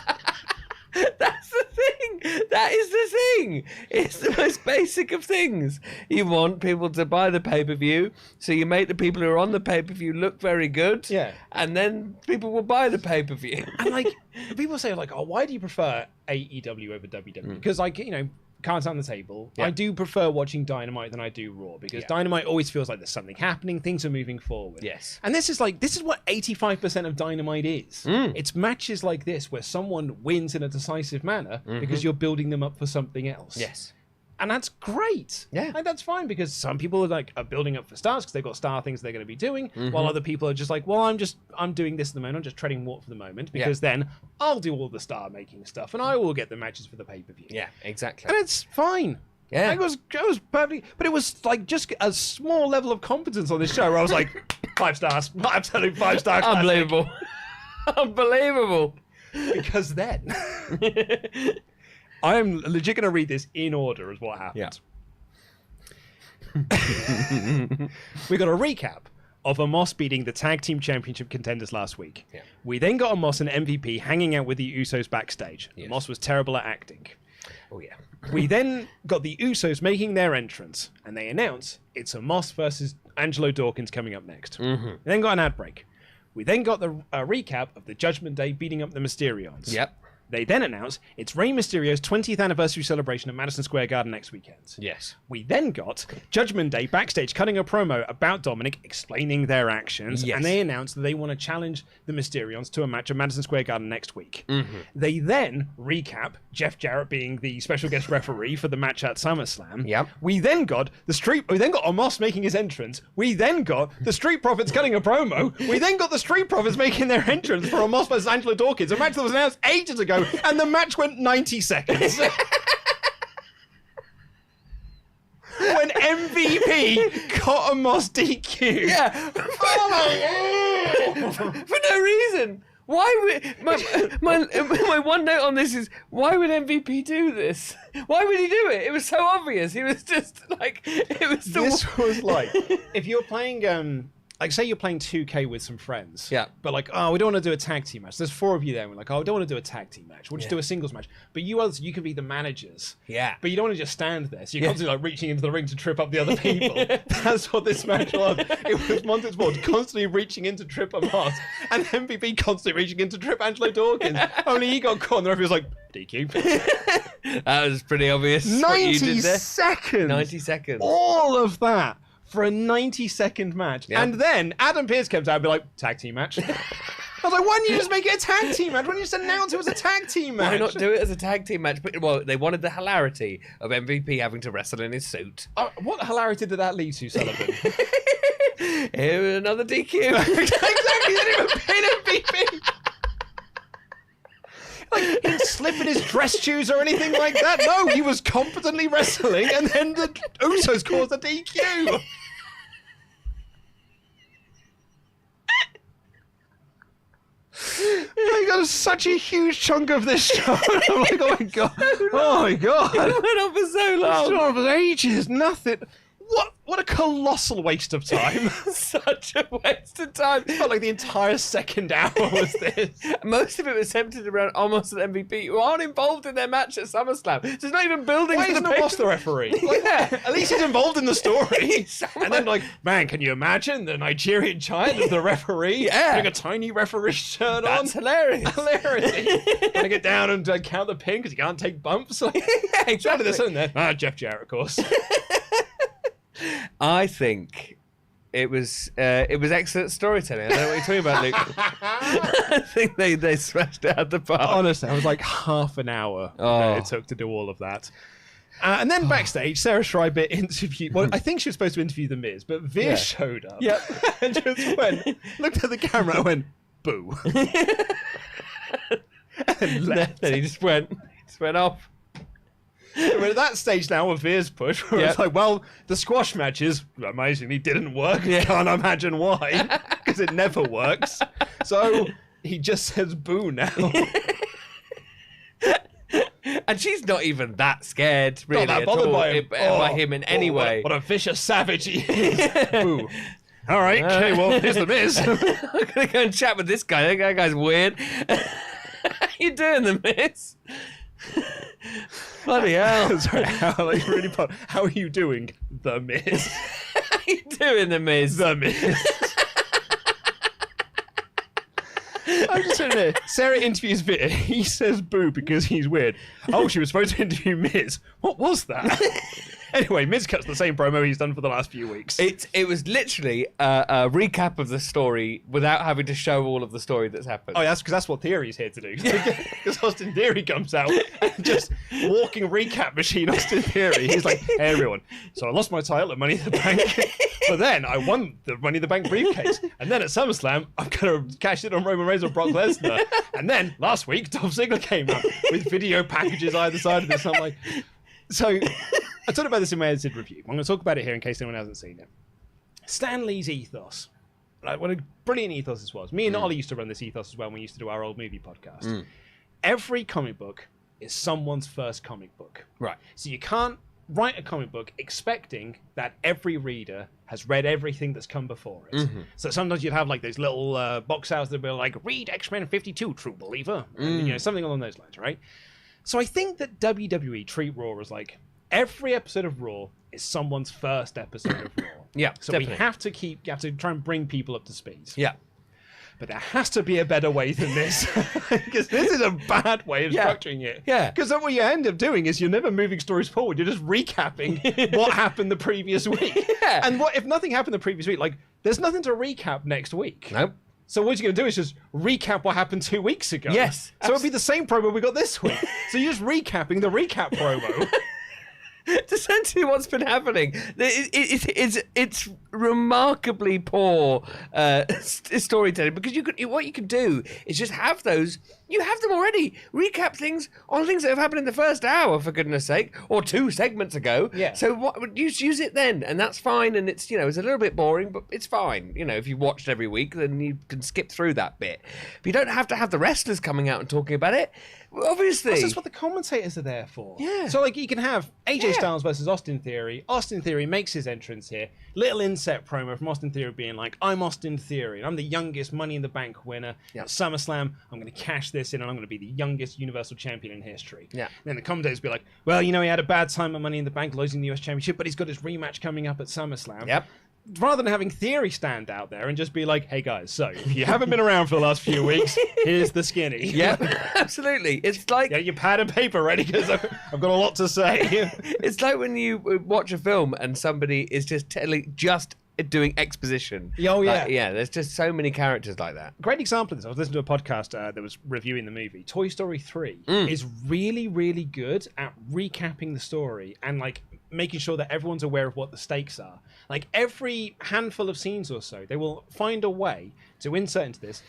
B: That's the thing. That is the thing. It's the most basic of things. You want people to buy the pay-per-view, so you make the people who are on the pay-per-view look very good.
A: Yeah.
B: And then people will buy the pay-per-view.
A: And like, people say like, oh, why do you prefer AEW over WWE? Because like, cards on the table.
B: Yeah.
A: I do prefer watching Dynamite than I do Raw because Dynamite always feels like there's something happening, things are moving forward.
B: Yes.
A: And this is what 85% of Dynamite is. It's matches like this where someone wins in a decisive manner because you're building them up for something else.
B: Yes.
A: And that's great.
B: Yeah.
A: Like, that's fine because some people are building up for stars because they've got star things they're going to be doing, while other people are just like, well, I'm doing this at the moment. I'm just treading water for the moment because then I'll do all the star making stuff and I will get the matches for the pay-per-view.
B: Yeah, exactly.
A: And it's fine.
B: Yeah.
A: It was perfect. But it was like just a small level of competence on this show where I was like, 5 stars. Absolute 5-star.
B: Unbelievable. Unbelievable.
A: Because then... I am legit going to read this in order as what happened. Yeah. We got a recap of Omos beating the Tag Team Championship contenders last week. Yeah. We then got Omos and MVP hanging out with the Usos backstage. Yes. Omos was terrible at acting.
B: Oh, yeah.
A: We then got the Usos making their entrance, and they announce it's Omos versus Angelo Dawkins coming up next. We then got an ad break. We then got the recap of the Judgment Day beating up the Mysterions.
B: Yep.
A: They then announce it's Rey Mysterio's 20th anniversary celebration at Madison Square Garden next weekend.
B: Yes.
A: We then got Judgment Day backstage cutting a promo about Dominic explaining their actions, and they announced that they want to challenge the Mysterions to a match at Madison Square Garden next week. They then recap Jeff Jarrett being the special guest referee for the match at SummerSlam.
B: Yep.
A: We then got Omos making his entrance. We then got the Street Profits cutting a promo. We then got the Street Profits making their entrance for Omos versus Angelo Dawkins, a match that was announced ages ago. And the match went 90 seconds. When MVP got Omos DQ.
B: Yeah. For no reason. Why would my one note on this is why would MVP do this? Why would he do it? It was so obvious. He was just like
A: This was like if you're playing like, say you're playing 2K with some friends.
B: Yeah.
A: But like, oh, we don't want to do a tag team match. There's 4 of you there. And we're like, oh, we don't want to do a tag team match. We'll just do a singles match. But you can be the managers.
B: Yeah.
A: But you don't want to just stand there. So you're constantly like reaching into the ring to trip up the other people. That's what this match was. It was Montez Ford constantly reaching in to trip Omos. And MVP constantly reaching in to trip Angelo Dawkins. Only he got caught and the referee was like, DQ.
B: That was pretty obvious.
A: 90 seconds.
B: 90 seconds.
A: All of that. For a 90-second match. Yeah. And then Adam Pearce comes out and be like, tag team match. I was like, why didn't you just make it a tag team match? Why didn't you just announce it was a tag team match?
B: Why not do it as a tag team match? But, well, they wanted the hilarity of MVP having to wrestle in his suit.
A: What hilarity did that lead to, Sullivan?
B: Here, another DQ.
A: Exactly, they didn't even pin MVP. Like, he didn't slip in his dress shoes or anything like that. No, he was competently wrestling, and then the Usos caused a DQ. I got such a huge chunk of this show. I'm like, oh my god. Oh my god.
B: It went on for so long.
A: It went on for ages. Nothing. What a colossal waste of time.
B: Such a waste of time.
A: It felt like the entire second hour was this.
B: Most of it was centered around Omos and MVP, who aren't involved in their match at SummerSlam. So it's not even building.
A: Why isn't Omos the referee? Like, at least he's involved in the story. And then, like, man, can you imagine the Nigerian child as the referee?
B: Yeah.
A: Putting a tiny referee shirt on.
B: That's hilarious.
A: Hilarity. Going to get down and count the pin because he can't take bumps. Like,
B: yeah, exactly.
A: This in there. Jeff Jarrett, of course.
B: I think it was excellent storytelling. I don't know what you're talking about, Luke. I think they smashed it out the park.
A: Honestly, I was like half an hour it took to do all of that. And then backstage, Sarah Schreiber interviewed... Well, I think she was supposed to interview The Miz, but Veer showed up.
B: Yep.
A: And just looked at the camera and went, boo. And left.
B: Then he just went off.
A: We're at that stage now with Veer's push where it's like, well, the squash matches amazingly didn't work. Yeah. Can't imagine why, because it never works. So he just says boo now.
B: And she's not even that scared, really,
A: not that bothered
B: by him in any way.
A: What a vicious savage he is. Boo. All right, okay, well, here's The Miz.
B: I'm going to go and chat with this guy. That guy's weird. How you doing, The Miz? Bloody hell.
A: Sorry, how are you doing, The Miz?
B: How you doing, The Miz?
A: The Miz. I'm just sitting there. Sarah interviews Vitor. He says boo because he's weird. Oh, she was supposed to interview Miz. What was that? Anyway, Miz cuts the same promo he's done for the last few weeks.
B: It was literally a recap of the story without having to show all of the story that's happened.
A: Oh, that's because that's what Theory's here to do. Because Austin Theory comes out and just walking recap machine Austin Theory. He's like, hey, everyone. So I lost my title at Money in the Bank. But then I won the Money in the Bank briefcase. And then at SummerSlam, I'm going to cash it on Roman Reigns or Brock Lesnar. And then last week, Dolph Ziggler came out with video packages either side of this. I'm like... So, I talked about this in my edited review. I'm going to talk about it here in case anyone hasn't seen it. Stan Lee's ethos. Like, what a brilliant ethos this was. Me and Ollie used to run this ethos as well when we used to do our old movie podcast. Every comic book is someone's first comic book.
B: Right.
A: So you can't write a comic book expecting that every reader has read everything that's come before it. So sometimes you'd have like those little box outs that were like, read X-Men 52, true believer. And, you know, something along those lines, right? So I think that WWE treat Raw as like every episode of Raw is someone's first episode of Raw.
B: Yeah,
A: so
B: definitely.
A: you have to try and bring people up to speed.
B: Yeah.
A: But there has to be a better way than this. Because this is a bad way of structuring it.
B: Yeah.
A: Because then what you end up doing is you're never moving stories forward. You're just recapping what happened the previous week.
B: Yeah.
A: And what if nothing happened the previous week? Like, there's nothing to recap next week.
B: Nope.
A: So what you're going to do is just recap what happened 2 weeks ago.
B: Yes.
A: So it'll be the same promo we got this week. So you're just recapping the recap promo.
B: It's essentially what's been happening. It's remarkably poor storytelling because what you can do is just have those. You have them already. Recap things on things that have happened in the first hour, for goodness sake, or 2 segments ago.
A: Yeah.
B: So use it then, and that's fine. And it's it's a little bit boring, but it's fine. If you watched every week, then you can skip through that bit. But you don't have to have the wrestlers coming out and talking about it. Obviously,
A: That's what the commentators are there for.
B: Yeah.
A: So like you can have AJ Styles versus Austin Theory. Austin Theory makes his entrance here. Little inset promo from Austin Theory being like, "I'm Austin Theory. And I'm the youngest Money in the Bank winner at SummerSlam. I'm going to cash this in, and I'm going to be the youngest Universal Champion in history."
B: Yeah.
A: And then the commentators be like, "Well, he had a bad time at Money in the Bank, losing the US Championship, but he's got his rematch coming up at SummerSlam."
B: Yep.
A: Rather than having Theory stand out there and just be like, "Hey guys, so if you haven't been around for the last few weeks, here's the skinny."
B: Yeah, absolutely. It's like
A: Your pad and paper ready because I've got a lot to say.
B: it's like when you watch a film and somebody is just doing exposition.
A: Oh, yeah.
B: Yeah. There's just so many characters like that.
A: Great example of this. I was listening to a podcast that was reviewing the movie. Toy Story 3 is really, really good at recapping the story and like making sure that everyone's aware of what the stakes are. Like every handful of scenes or so, they will find a way to insert into this.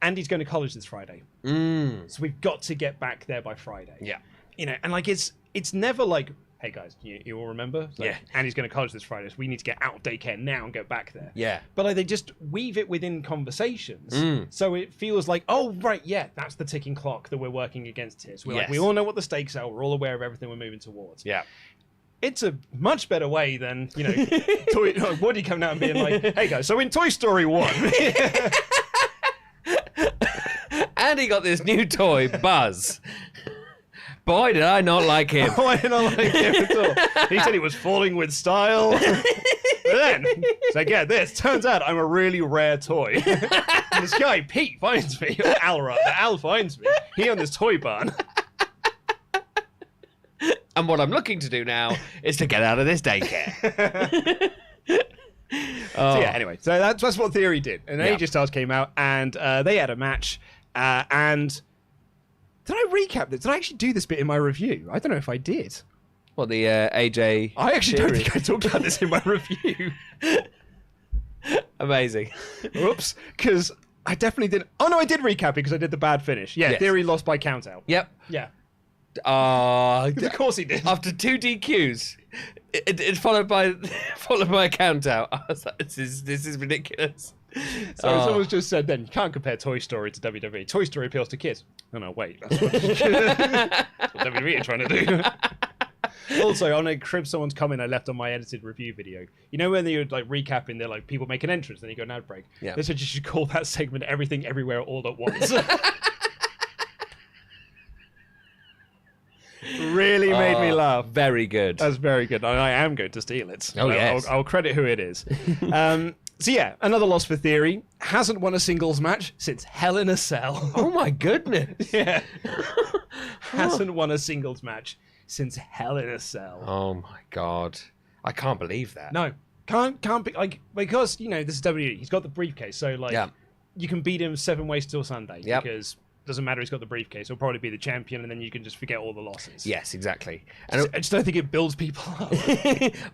A: Andy's going to college this Friday. So we've got to get back there by Friday.
B: Yeah.
A: And like it's never like, "Hey guys, you all remember? Like, Andy's going to college this Friday, so we need to get out of daycare now and go back there."
B: Yeah.
A: But like they just weave it within conversations, so it feels like, oh right, yeah, that's the ticking clock that we're working against here. So we're like, we all know what the stakes are. We're all aware of everything we're moving towards.
B: Yeah.
A: It's a much better way than Woody coming out and being like, "Hey guys, so in Toy Story 1."
B: Andy got this new toy, Buzz. Boy, did I not like him.
A: I did not like him at all. He said he was falling with style. But then, so get this, turns out I'm a really rare toy. And this guy, Pete, finds me, or Al rather, Al finds me. He owns this toy barn.
B: And what I'm looking to do now is to get out of this daycare.
A: So yeah, anyway, so that's what Theory did. And AJ Styles came out and they had a match. And did I recap this? Did I actually do this bit in my review? I don't know if I did.
B: What, the AJ?
A: I actually don't think I talked about this in my review.
B: Amazing.
A: Oops, because I definitely didn't. Oh no, I did recap it because I did the bad finish. Yeah,
B: Yes.
A: Theory lost by count out.
B: Yep.
A: Yeah.
B: Of
A: course he did.
B: After 2 DQs, it followed by a count out. I was like, this is ridiculous.
A: So someone's just said then, you can't compare Toy Story to WWE. Toy Story appeals to kids. Oh no, wait. That's what WWE are trying to do. Also, I want to crib someone's comment I left on my edited review video. You know when you're like recapping, they're like, people make an entrance, then you go an ad break.
B: Yeah.
A: They said you should call that segment Everything Everywhere All at Once. Really made me laugh.
B: Very good.
A: That's very good. I am going to steal it.
B: Oh, yes.
A: I'll credit who it is. So yeah, another loss for Theory. Hasn't won a singles match since Hell in a Cell.
B: Oh my goodness.
A: Yeah. Hasn't won a singles match since Hell in a Cell.
B: Oh my God. I can't believe that.
A: No. Can't be like, because, you know, this is WWE. He's got the briefcase, so like you can beat him 7 ways till Sunday because doesn't matter, he's got the briefcase. He'll probably be the champion, and then you can just forget all the losses.
B: Yes, exactly. And
A: I just don't think it builds people up.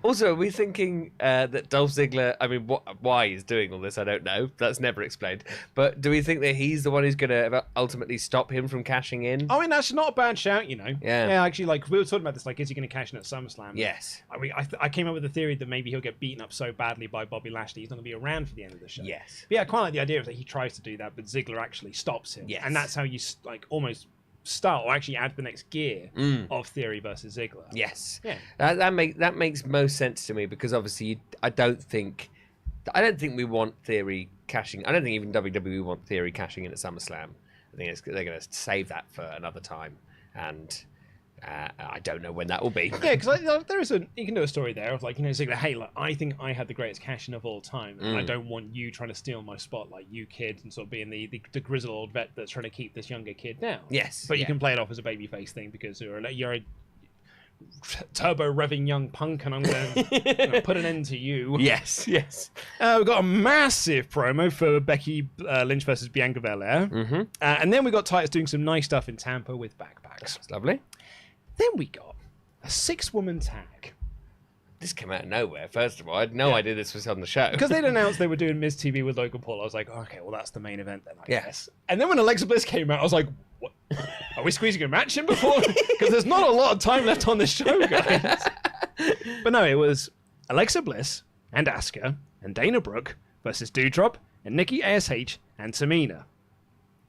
B: Also, are we thinking that Dolph Ziggler, I mean, why he's doing all this, I don't know. That's never explained. But do we think that he's the one who's going to ultimately stop him from cashing in?
A: I mean, that's not a bad shout, you know.
B: Yeah.
A: Actually, like, we were talking about this, like, is he going to cash in at SummerSlam?
B: Yes.
A: I mean, I came up with the theory that maybe he'll get beaten up so badly by Bobby Lashley, he's not going to be around for the end of the show.
B: Yes.
A: But yeah, I quite like the idea of that he tries to do that, but Ziggler actually stops him.
B: Yes.
A: And that's how you, like, almost start or actually add the next gear of Theory versus Ziggler.
B: Yes.
A: Yeah.
B: That makes most sense to me, because obviously I don't think we want Theory cashing. I don't think even WWE want Theory cashing in at SummerSlam. I think they're going to save that for another time, and I don't know when that will be.
A: Yeah, because there is you can do a story there of, like, you know, Ziggler, hey, like, I think I had the greatest cash-in of all time, and I don't want you trying to steal my spot, like, you kid, and sort of being the grizzled old vet that's trying to keep this younger kid down.
B: Yes.
A: But you can play it off as a babyface thing because you're a turbo revving young punk, and I'm going to put an end to you.
B: Yes.
A: We've got a massive promo for Becky Lynch versus Bianca Belair.
B: Mm-hmm.
A: And then we got Titus doing some nice stuff in Tampa with backpacks.
B: That's lovely.
A: Then we got a 6-woman tag.
B: This came out of nowhere, first of all. I had no idea this was on the show.
A: Because they'd announced they were doing MizTV with Logan Paul, I was like, okay, well, that's the main event then, I guess. And then when Alexa Bliss came out, I was like, what? Are we squeezing a match in before? Because there's not a lot of time left on this show, guys. But no, it was Alexa Bliss and Asuka and Dana Brooke versus Doudrop and Nikki ASH and Tamina.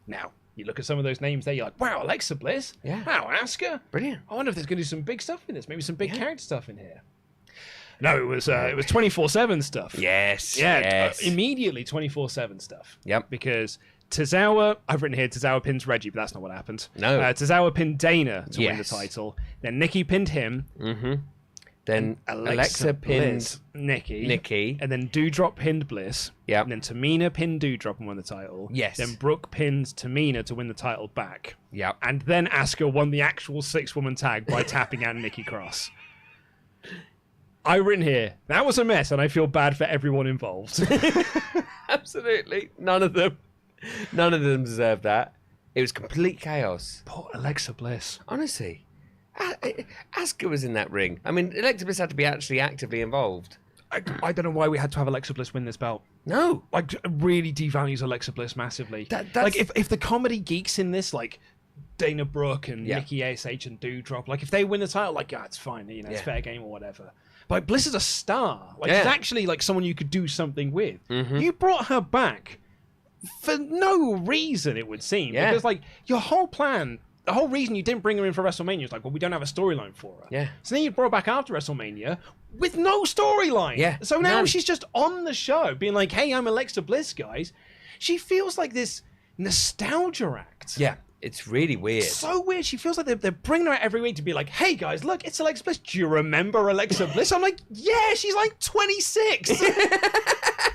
A: Now, you look at some of those names there, you're like, wow, Alexa Bliss?
B: Yeah.
A: Wow, Asuka?
B: Brilliant.
A: I wonder if there's going to be some big stuff in this. Maybe some big character stuff in here. No, it was 24/7 stuff.
B: Yes.
A: Yeah,
B: Yes.
A: Immediately 24/7 stuff.
B: Yep.
A: Because Tozawa, I've written here, Tozawa pins Reggie, but that's not what happened.
B: No.
A: Tozawa pinned Dana to win the title. Then Nikki pinned him.
B: Mm-hmm. Then Alexa pinned
A: Nikki. And then Doudrop pinned Bliss.
B: Yep.
A: And then Tamina pinned Doudrop and won the title.
B: Yes.
A: Then Brooke pinned Tamina to win the title back.
B: Yep.
A: And then Asuka won the actual 6-woman tag by tapping out Nikki Cross. I've written here, that was a mess, and I feel bad for everyone involved.
B: Absolutely. None of them deserved that. It was complete chaos.
A: Poor Alexa Bliss.
B: Honestly. Asuka was in that ring. I mean, Alexa Bliss had to be actually actively involved.
A: I don't know why we had to have Alexa Bliss win this belt.
B: No.
A: Like, it really devalues Alexa Bliss massively. Like, if the comedy geeks in this, like Dana Brooke and Nikki ASH and Doudrop, like, if they win the title, like, yeah, it's fine, you know, it's fair game or whatever. But like, Bliss is a star. Like, she's actually like someone you could do something with. Mm-hmm. You brought her back for no reason, it would seem.
B: Yeah.
A: Because, like, your whole plan, the whole reason you didn't bring her in for WrestleMania is like, well, we don't have a storyline for her.
B: Yeah.
A: So then you brought her back after WrestleMania with no storyline.
B: Yeah.
A: So now she's just on the show being like, hey, I'm Alexa Bliss, guys. She feels like this nostalgia act.
B: Yeah. It's really weird.
A: So weird. She feels like they're bringing her out every week to be like, hey, guys, look, it's Alexa Bliss. Do you remember Alexa Bliss? I'm like, yeah, she's like 26. I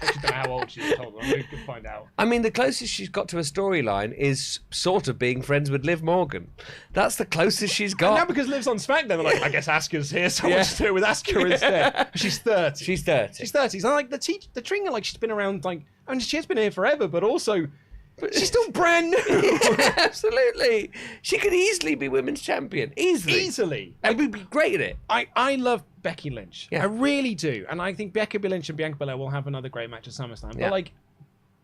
A: actually don't know how old she is. Hold on, we can find out.
B: I mean, the closest she's got to a storyline is sort of being friends with Liv Morgan. That's the closest she's got.
A: And now because Liv's on SmackDown, they're like, I guess Asuka's here, so we'll just do it with Asuka instead. She's 30.
B: She's 30.
A: She's 30. So like, the treating her like she's been around, like, I mean, she has been here forever, but also... she's still brand new.
B: Absolutely. She could easily be women's champion. Easily. And we'd be great at it.
A: I love Becky Lynch.
B: Yeah.
A: I really do. And I think Becky Lynch and Bianca Belair will have another great match at SummerSlam. But, like,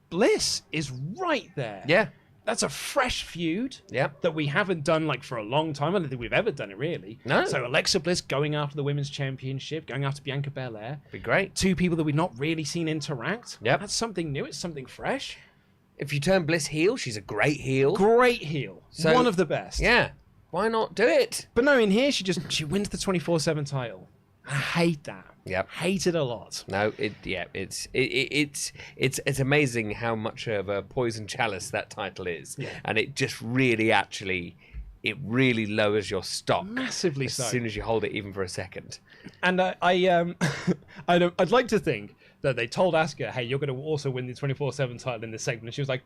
A: Bliss is right there.
B: Yeah.
A: That's a fresh feud
B: Yep.
A: that we haven't done, like, for a long time. I don't think we've ever done it, really.
B: No.
A: So Alexa Bliss going after the women's championship, going after Bianca Belair.
B: Be great.
A: Two people that we've not really seen interact.
B: Yep.
A: That's something new. It's something fresh.
B: If you turn Bliss heel, she's a great heel.
A: Great heel.
B: So,
A: one of the best.
B: Yeah. Why not do it?
A: But no, in here, she wins the 24/7 title. I hate that.
B: Yep.
A: Hate it a lot.
B: No, it's amazing how much of a poison chalice that title is.
A: Yeah.
B: And it just really it really lowers your stock.
A: Massively
B: as
A: so.
B: soon as you hold it even for a second.
A: And I'd like to think that they told Asuka, hey, you're going to also win the 24/7 title in this segment. And she was like,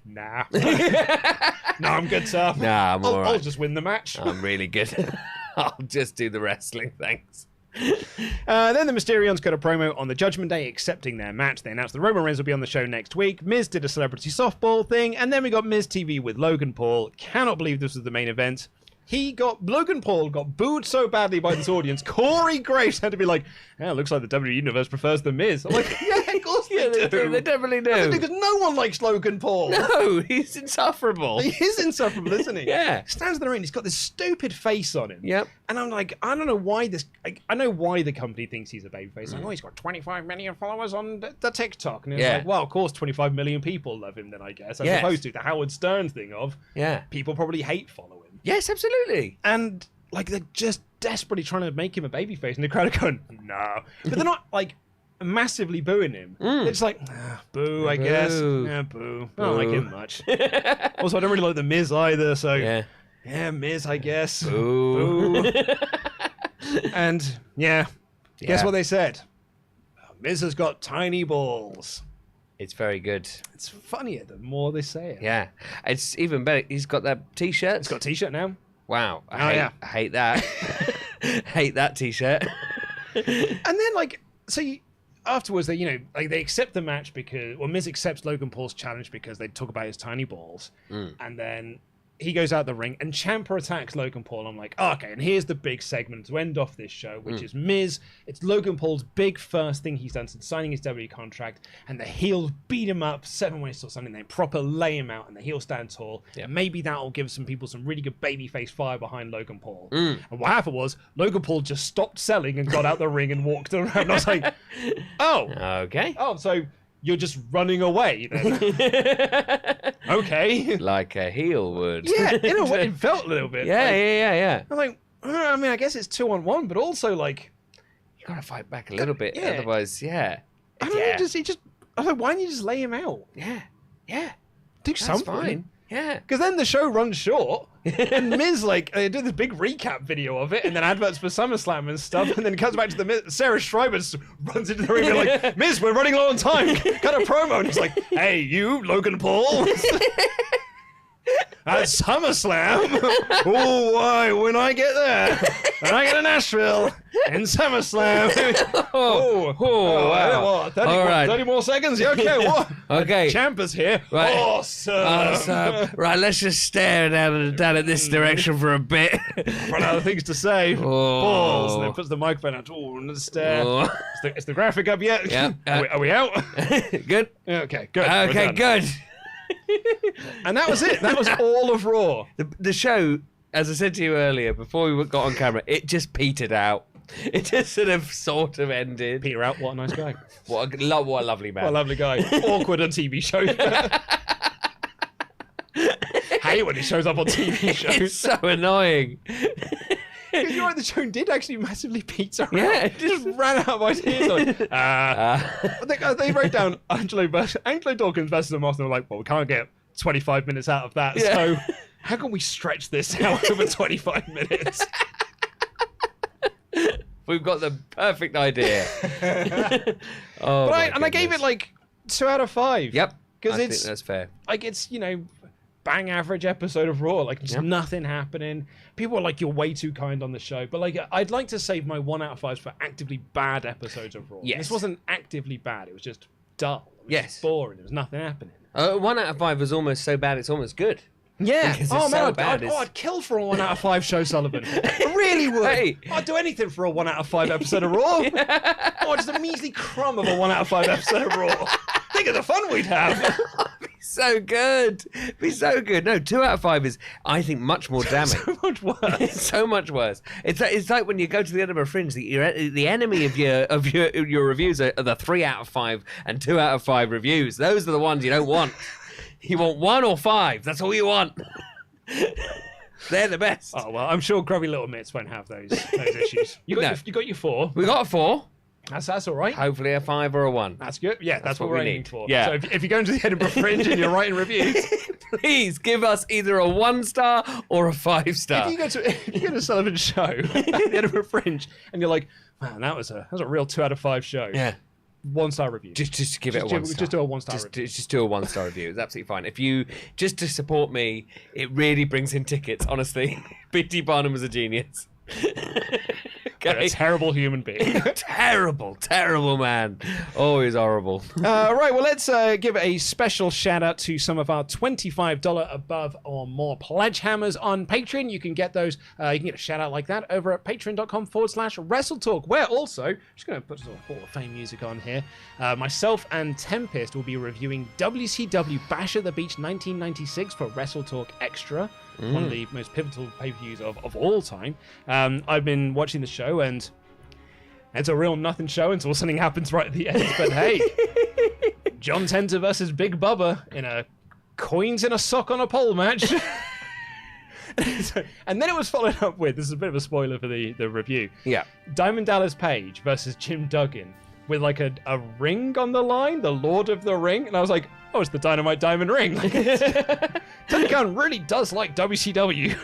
A: nah. No, I'm good, sir.
B: Nah, I'm all right.
A: I'll just win the match.
B: I'm really good. I'll just do the wrestling, thanks.
A: Then the Mysterions cut a promo on the Judgment Day accepting their match. They announced that Roman Reigns will be on the show next week. Miz did a celebrity softball thing, and then we got MizTV with Logan Paul. Cannot believe this was the main event. Logan Paul got booed so badly by this audience. Corey Graves had to be like, yeah, it looks like the WWE Universe prefers the Miz. I'm like, yeah, of course they do.
B: They definitely do.
A: Because no one likes Logan Paul.
B: No, he's insufferable.
A: He is insufferable, isn't he?
B: Yeah.
A: Stands in the ring, he's got this stupid face on him.
B: Yep.
A: And I'm like, I don't know why I know why the company thinks he's a babyface. Like, oh, he's got 25 million followers on the TikTok. And it's like, well, of course, 25 million people love him then, I guess. As opposed to the Howard Stern thing of, people probably hate follow him.
B: Yes, absolutely.
A: And, like, they're just desperately trying to make him a babyface. And the crowd are going, no. But they're not, like, massively booing him. They're just like, boo, I guess. Yeah, boo. I don't like him much. Also, I don't really like the Miz either, so... Yeah, Miz, I guess.
B: Boo.
A: Boo. And, guess what they said? Miz has got tiny balls.
B: It's very good.
A: It's funnier the more they say it.
B: Yeah. It's even better. He's got that T-shirt.
A: He's got a T-shirt now.
B: Wow. I hate that. Hate that T-shirt.
A: And then, like, so afterwards, they accept the match because... Well, Miz accepts Logan Paul's challenge because they talk about his tiny balls. And then... he goes out the ring, and Ciampa attacks Logan Paul. I'm like, okay, and here's the big segment to end off this show, which is Miz. It's Logan Paul's big first thing he's done since signing his WWE contract, and the heels beat him up 7 ways till Sunday. They proper lay him out, and the heel stand tall. Yeah. Maybe that'll give some people some really good babyface fire behind Logan Paul. And what happened was, Logan Paul just stopped selling and got out the ring and walked around. And I was like, oh.
B: Okay.
A: Oh, so... you're just running away then. Okay.
B: Like a heel would.
A: Yeah, in a way, it felt a little bit.
B: Yeah.
A: I'm like, I mean, I guess it's 2-on-1, but also, like...
B: you got to fight back a little bit,
A: yeah.
B: Otherwise,
A: I don't know, I was like, why don't you just lay him out?
B: Yeah.
A: Do
B: That's
A: something.
B: fine. Yeah.
A: Because then the show runs short, and Miz, like, they do this big recap video of it, and then adverts for SummerSlam and stuff, and then it comes back to the Miz. Sarah Schreiber runs into the ring and like, Miz, we're running low on time. Cut a promo. And he's like, hey, you, Logan Paul. At SummerSlam? Oh, why? When I get there, when I get to Nashville, in SummerSlam. Wow. 30 more seconds? Yeah, okay, what?
B: Okay.
A: Ciampa's here.
B: Right.
A: Awesome.
B: Right, let's just stare down at this direction for a bit.
A: Run out of things to say. Balls. And then puts the microphone out. Oh, another stare. Is the graphic up yet?
B: Yeah.
A: Are we out?
B: Good.
A: Okay, good.
B: Okay, good.
A: And that was it. That was all of Raw.
B: The show, as I said to you earlier, before we got on camera, it just petered out. It just sort of ended.
A: Peter out, what a nice guy.
B: What a lovely man.
A: What a lovely guy. Awkward on TV shows. Hate when he shows up on TV shows.
B: It's so annoying.
A: You're right, the show did actually massively peter out.
B: Yeah,
A: it just ran out of ideas. Like, they wrote down Angelo Dawkins versus Omos, and they were like, well, we can't get 25 minutes out of that, so how can we stretch this out over 25 minutes?
B: We've got the perfect idea.
A: I gave it like 2 out of 5.
B: Yep.
A: Because
B: I think that's fair.
A: Like, it's, bang average episode of Raw. Like, just nothing happening. People are like, you're way too kind on the show. But, like, I'd like to save my 1 out of 5s for actively bad episodes of Raw.
B: Yes.
A: This wasn't actively bad. It was just dull. It was just boring. There was nothing happening.
B: 1 out of 5 was almost so bad it's almost good.
A: Yeah.
B: Oh, man,
A: I'd kill for a 1 out of 5 show, Sullivan. I really would. Hey. I'd do anything for a 1 out of 5 episode of Raw. Oh, just a measly crumb of a 1 out of 5 episode of Raw. Think of the fun we'd have.
B: So good. Be so good. No, 2 out of 5 is, I think, much more damning.
A: So much worse.
B: It's so much worse. It's like when you go to the Edinburgh Fringe, the enemy of your reviews are the 3 out of 5 and 2 out of 5 reviews. Those are the ones you don't want. You want 1 or 5. That's all you want. They're the best.
A: Oh, well, I'm sure grubby little mitts won't have those issues. You got your 4.
B: We got a 4.
A: That's all right.
B: Hopefully a 5 or a 1.
A: That's good. Yeah, that's what we're aiming for.
B: Yeah.
A: So if you're going to the Edinburgh Fringe and you're writing reviews,
B: please give us either a 1-star or a 5-star.
A: If you go to Sullivan's show at the Edinburgh Fringe and you're like, man, that was a real 2 out of 5 show.
B: Yeah.
A: 1-star review.
B: Just give it a 1-star.
A: Just do a 1-star review.
B: Just do a 1-star review. It's absolutely fine. If you just to support me, it really brings in tickets. Honestly, B.T. Barnum was a genius.
A: Okay. A terrible human being.
B: terrible man. Oh, he's horrible.
A: Right, well, let's give a special shout out to some of our $25 above or more Pledgehammers on Patreon. You can get those, you can get a shout out like that over at patreon.com/WrestleTalk, where also, I'm just going to put some Hall of Fame music on here. Myself and Tempest will be reviewing WCW Bash at the Beach 1996 for WrestleTalk Extra. One of the most pivotal pay-per-views of all time. I've been watching the show, and it's a real nothing show until something happens right at the end. But hey, John Tenta versus Big Bubba in a coins in a sock on a pole match. And then it was followed up with, this is a bit of a spoiler for the review.
B: Yeah.
A: Diamond Dallas Page versus Jim Duggan with like a ring on the line, the Lord of the Ring. And I was like, oh, it's the Dynamite Diamond Ring. Tony Khan really does like WCW.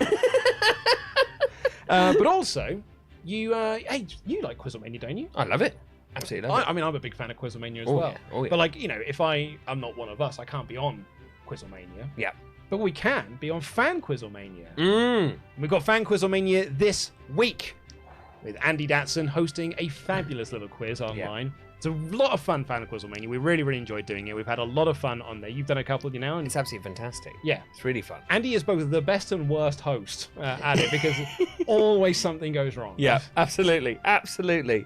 A: But also, you like Quizlemania, don't you?
B: I love it. Absolutely love it.
A: I mean, I'm a big fan of Quizlemania as
B: Oh,
A: well.
B: yeah. Oh, yeah.
A: But like, you know, if I'm not one of us, I can't be on Quizlemania.
B: Yeah.
A: But we can be on Fan Quizlemania. We've got Fan Quizlemania this week with Andy Datson hosting a fabulous little quiz online. It's a lot of fun, Fan Quizlemania. We really, really enjoyed doing it. We've had a lot of fun on there. You've done a couple, you know. And
B: It's absolutely fantastic.
A: yeah.
B: It's really fun.
A: Andy is both the best and worst host at it because always something goes wrong.
B: Yeah, absolutely.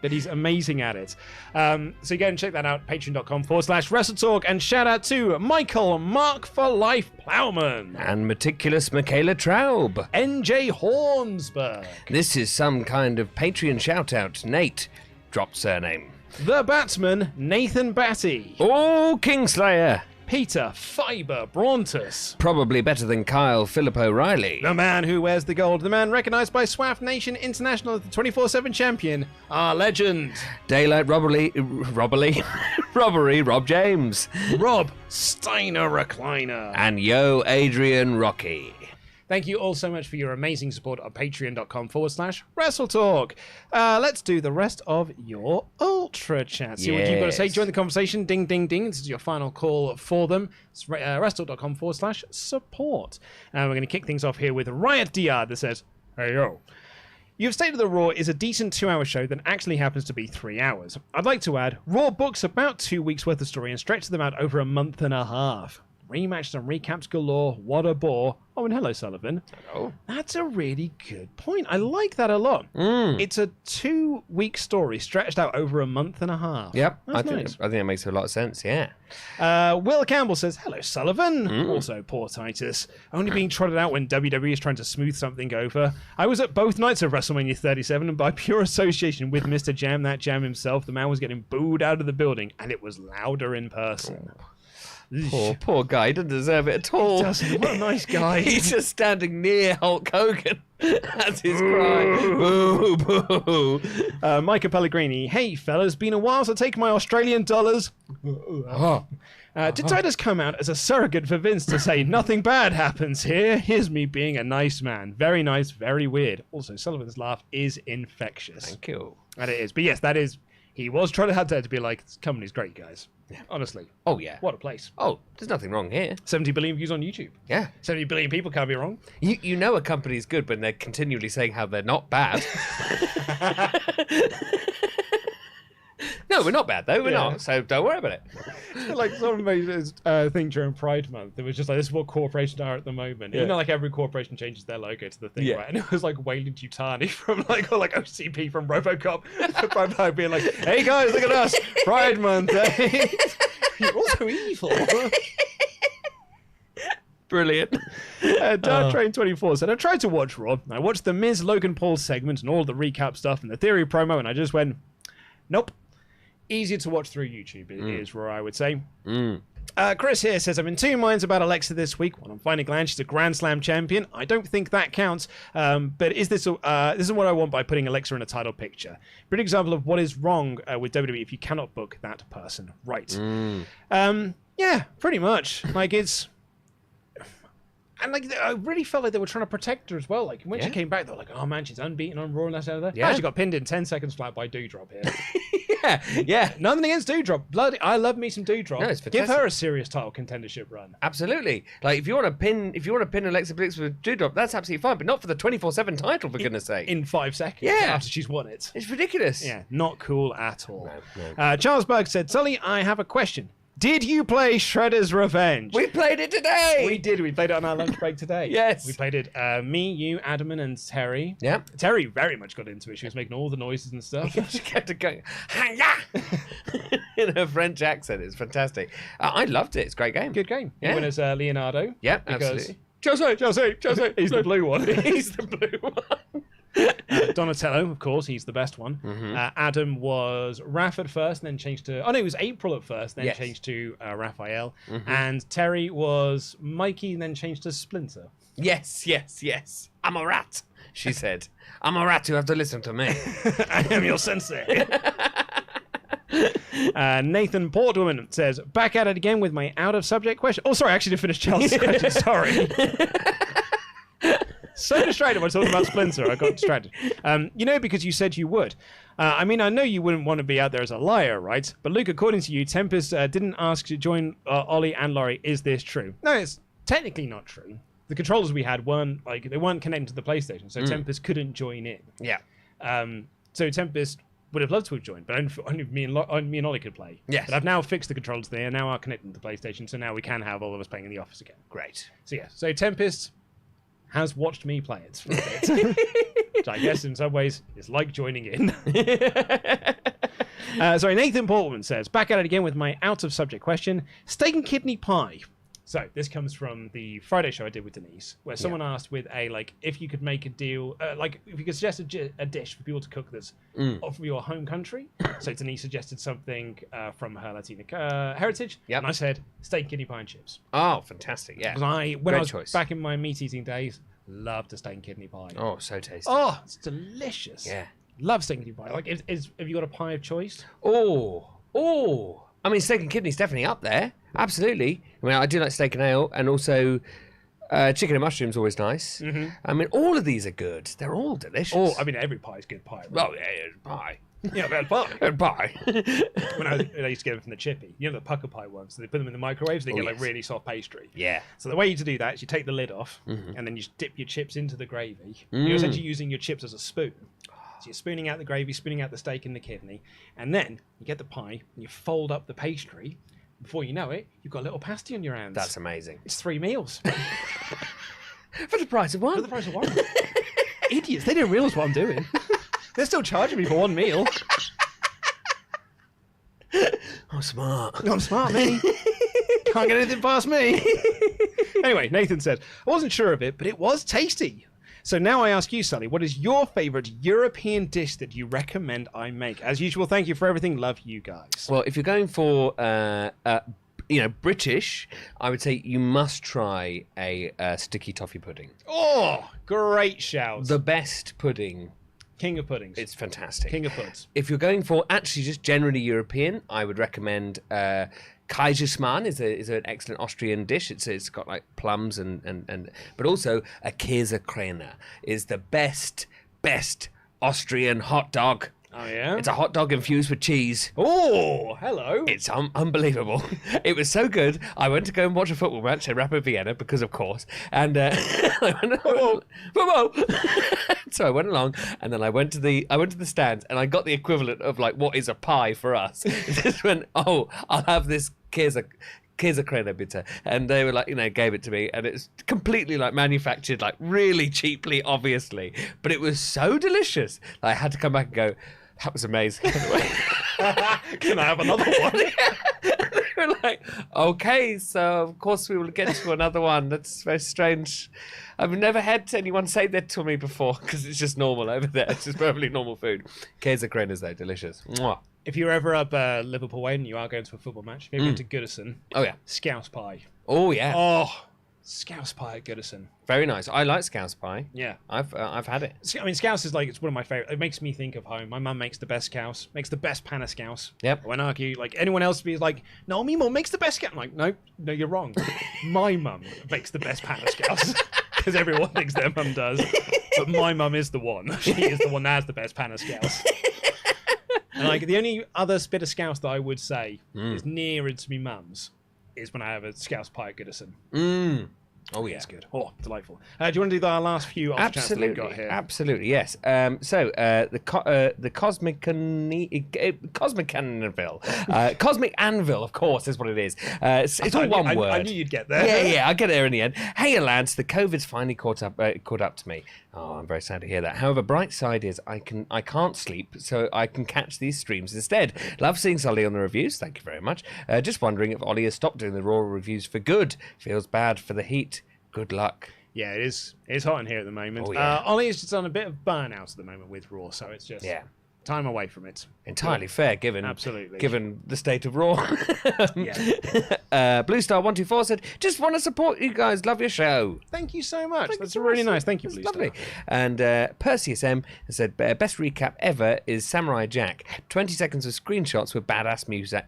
A: But he's amazing at it. So go and check that out, patreon.com/WrestleTalk. And shout out to Michael Mark for Life Plowman.
B: And meticulous Michaela Traub.
A: NJ Hornsberg.
B: This is some kind of Patreon shout-out. Nate. Drop surname.
A: The Batsman, Nathan Batty.
B: Oh, Kingslayer.
A: Peter Fiber Brauntus.
B: Probably better than Kyle Phillip O'Reilly.
A: The man who wears the gold. The man recognized by SWAF Nation International as the 24/7 champion. Our legend.
B: Daylight Robbery, Rob James.
A: Rob Steiner Recliner.
B: And Yo Adrian Rocky.
A: Thank you all so much for your amazing support on patreon.com/WrestleTalk. Let's do the rest of your Ultra Chat. See what you've got to say. Join the conversation. Ding, ding, ding. This is your final call for them. It's WrestleTalk.com/support. And we're going to kick things off here with Riot DR that says, hey, yo. You've stated that Raw is a decent 2-hour show that actually happens to be 3 hours. I'd like to add, Raw books about 2 weeks worth of story and stretches them out over a month and a half. Rematches and recaps galore. What a bore. Oh, and hello, Sullivan.
B: Hello.
A: That's a really good point. I like that a lot. It's a 2-week story stretched out over a month and a half.
B: Yep.
A: That's
B: I think
A: nice.
B: that makes a lot of sense, yeah.
A: Will Campbell says, hello, Sullivan. Also, poor Titus. Only being trotted out when WWE is trying to smooth something over. I was at both nights of WrestleMania 37, and by pure association with Mr. Jam, that Jam himself, the man was getting booed out of the building, and it was louder in person.
B: Poor guy. He doesn't deserve it at all.
A: He doesn't. What a nice guy.
B: He's just standing near Hulk Hogan. That's his cry. Boo, boo.
A: Micah Pellegrini. Hey, fellas. Been a while, so take my Australian dollars. Did Titus come out as a surrogate for Vince to say, nothing bad happens here? Here's me being a nice man. Very nice, very weird. Also, Sullivan's laugh is infectious.
B: Thank you.
A: And it is. But yes, that is... He was trying to have to be like, this company's great, guys. Yeah. Honestly.
B: Oh, yeah.
A: What a place.
B: Oh, there's nothing wrong here.
A: 70 billion views on YouTube.
B: Yeah.
A: 70 billion people can't be wrong.
B: You know a company's good when they're continually saying how they're not bad. No, we're not bad, though. We're not. So don't worry about it.
A: Like someone made this thing during Pride Month. It was just like, this is what corporations are at the moment. You know, like every corporation changes their logo to the thing, right? And it was like Wayland Yutani from like OCP from RoboCop. Pride being like, hey guys, look at us. Pride Month. Eh? You're also evil.
B: Brilliant.
A: Dark Train 24 said, I tried to watch Raw. I watched the Miz Logan Paul segment and all the recap stuff and the Theory promo, and I just went, nope. Easier to watch through YouTube is where I would say. Chris here says, I'm in two minds about Alexa this week. Well, I'm finally glad she's a Grand Slam champion. I don't think that counts. But is this what I want by putting Alexa in a title picture? Pretty example of what is wrong with WWE if you cannot book that person right. Yeah, pretty much. Like it's... And like I really felt like they were trying to protect her as well. Like when she came back, they were like, "Oh man, she's unbeaten on Raw and that." Yeah, she got pinned in 10 seconds flat by Doudrop here.
B: Yeah.
A: Nothing against Doudrop. Bloody, I love me some Doudrop.
B: No, it's
A: Give
B: fantastic.
A: her a serious title contendership run.
B: Absolutely. Like if you want to pin Alexa Bliss with Doudrop, that's absolutely fine, but not for the 24/7 title, for goodness sake.
A: In 5 seconds.
B: Yeah.
A: After she's won it.
B: It's ridiculous.
A: Yeah, not cool at all.
B: No.
A: Charles Berg said, Sully, I have a question. Did you play Shredder's Revenge?
B: We played it today.
A: We did. We played it on our lunch break today.
B: Yes.
A: We played it, me, you, Adamant, and Terry.
B: Yeah.
A: Terry very much got into it. She was making all the noises and stuff.
B: She kept it going, "Hiya!" in her French accent. It's fantastic. I loved it. It's a great game.
A: Good game.
B: Yeah.
A: You win as Leonardo.
B: Yeah,
A: because
B: absolutely.
A: Jose. He's the blue one.
B: He's the blue one.
A: Donatello, of course, he's the best one. Adam was Raph at first, and then changed to... Oh, no, it was April at first, then changed to Raphael. And Terry was Mikey, and then changed to Splinter.
B: Yes. I'm a rat, she said. I'm a rat, you have to listen to me.
A: I am your sensei. Nathan Portwoman says, back at it again with my out-of-subject question. Oh, sorry, I actually didn't finish Chelsea's question. Sorry. So distracted when talking about Splinter, I got distracted. Because you said you would. I know you wouldn't want to be out there as a liar, right? But Luke, according to you, Tempest didn't ask to join Ollie and Laurie. Is this true? No, it's technically not true. The controllers we had weren't connected to the PlayStation, so Tempest couldn't join in.
B: Yeah.
A: So Tempest would have loved to have joined, but only me and Ollie could play.
B: Yes.
A: But I've now fixed the controls there, now are connected to the PlayStation, so now we can have all of us playing in the office again.
B: Great.
A: So yeah, so Tempest has watched me play it for a bit. Which I guess in some ways is like joining in. Nathan Portman says, back at it again with my out-of-subject question. Steak and kidney pie. So this comes from the Friday show I did with Denise, where someone asked with if you could make a deal, if you could suggest a dish for people to cook that's of your home country. So Denise suggested something from her Latina heritage.
B: Yep.
A: And I said, steak, kidney pie, and chips.
B: Oh, fantastic, yeah.
A: When
B: Great
A: I was
B: choice.
A: back in my meat-eating days, loved a steak and kidney pie.
B: Oh, so tasty.
A: Oh, it's delicious.
B: Yeah.
A: Love steak and kidney pie. Have you got a pie of choice?
B: Oh. I mean, steak and kidney's definitely up there. Absolutely. I mean, I do like steak and ale, and also chicken and mushrooms always nice. I mean, all of these are good. They're all delicious.
A: Oh, I mean, every pie is good pie. Right?
B: Oh, yeah, pie.
A: Yeah, bad pie.
B: Pie.
A: When I used to get them from the chippy, the pucker pie ones. So they put them in the microwave, so they get really soft pastry.
B: Yeah.
A: So the way to do that is you take the lid off, and then you dip your chips into the gravy. You're essentially using your chips as a spoon. So you're spooning out the gravy, spooning out the steak and the kidney, and then you get the pie and you fold up the pastry. Before you know it, you've got a little pasty on your hands.
B: That's amazing.
A: It's 3 meals.
B: For the price of one.
A: For the price of one. Idiots. They didn't realise what I'm doing. They're still charging me for one meal.
B: I'm smart.
A: I'm smart, me. Can't get anything past me. Anyway, Nathan said, I wasn't sure of it, but it was tasty. So now I ask you, Sully, what is your favourite European dish that you recommend I make? As usual, thank you for everything. Love you guys.
B: Well, if you're going for, British, I would say you must try a sticky toffee pudding.
A: Oh, great shout.
B: The best pudding.
A: King of puddings.
B: It's fantastic.
A: King of puds.
B: If you're going for actually just generally European, I would recommend Kaiserschmarrn is an excellent Austrian dish. It's got like plums and but also a Käsekreiner is the best Austrian hot dog.
A: Oh yeah.
B: It's a hot dog infused with cheese.
A: Oh, hello.
B: It's unbelievable. It was so good. I went to go and watch a football match at Rapid Vienna because, of course, and football. So I went along, and then I went to the stands, and I got the equivalent of like what is a pie for us. Just went, oh, I'll have this Käsekreiner bitte, and they were like, gave it to me, and it's completely like manufactured, like really cheaply, obviously, but it was so delicious. I had to come back and go, that was amazing.
A: Can I have another one?
B: They were like, okay, so of course we will get to another one. That's very strange. I've never had anyone say that to me before because it's just normal over there. It's just perfectly normal food. Käsekreiner though, delicious. Mwah.
A: If you're ever up Liverpool way and you are going to a football match, maybe to Goodison.
B: Oh yeah,
A: Scouse pie.
B: Oh yeah.
A: Oh, Scouse pie at Goodison.
B: Very nice. I like Scouse pie.
A: Yeah,
B: I've had it.
A: I mean, Scouse is it's one of my favorite. It makes me think of home. My mum makes the best Scouse. Makes the best pan of Scouse.
B: Yep.
A: When I argue, anyone else be like, no, me mum makes the best Scouse. I'm like, no, you're wrong. My mum makes the best pan of Scouse. Because everyone thinks their mum does. But my mum is the one. She is the one that has the best pan of Scouse. And like the only other bit of Scouse that I would say is nearer to me mum's is when I have a Scouse pie at Goodison.
B: Oh yeah,
A: it's good. Oh, delightful. Do you want to do our last few Ultrachats that we've got here?
B: Absolutely, yes. The Cosmic Anvil, of course, is what it is. It's all one word.
A: I knew you'd get there.
B: Yeah, I'll get there in the end. Hey, lads, the COVID's finally caught up to me. Oh, I'm very sad to hear that. However, bright side is I can't sleep, so I can catch these streams instead. Love seeing Sully on the reviews. Thank you very much. Just wondering if Ollie has stopped doing the Raw reviews for good. Feels bad for the heat. Good luck.
A: Yeah, it is. It's hot in here at the moment.
B: Oh, yeah.
A: Ollie is just on a bit of burnout at the moment with Raw, so it's just time away from it.
B: Entirely fair, given the state of Raw. Blue Star 124 said, "Just want to support you guys. Love your show."
A: Thank you so much. That's really nice. Thank you, Blue Star.
B: Lovely. And Perseus M said, "Best recap ever is Samurai Jack. 20 seconds of screenshots with badass music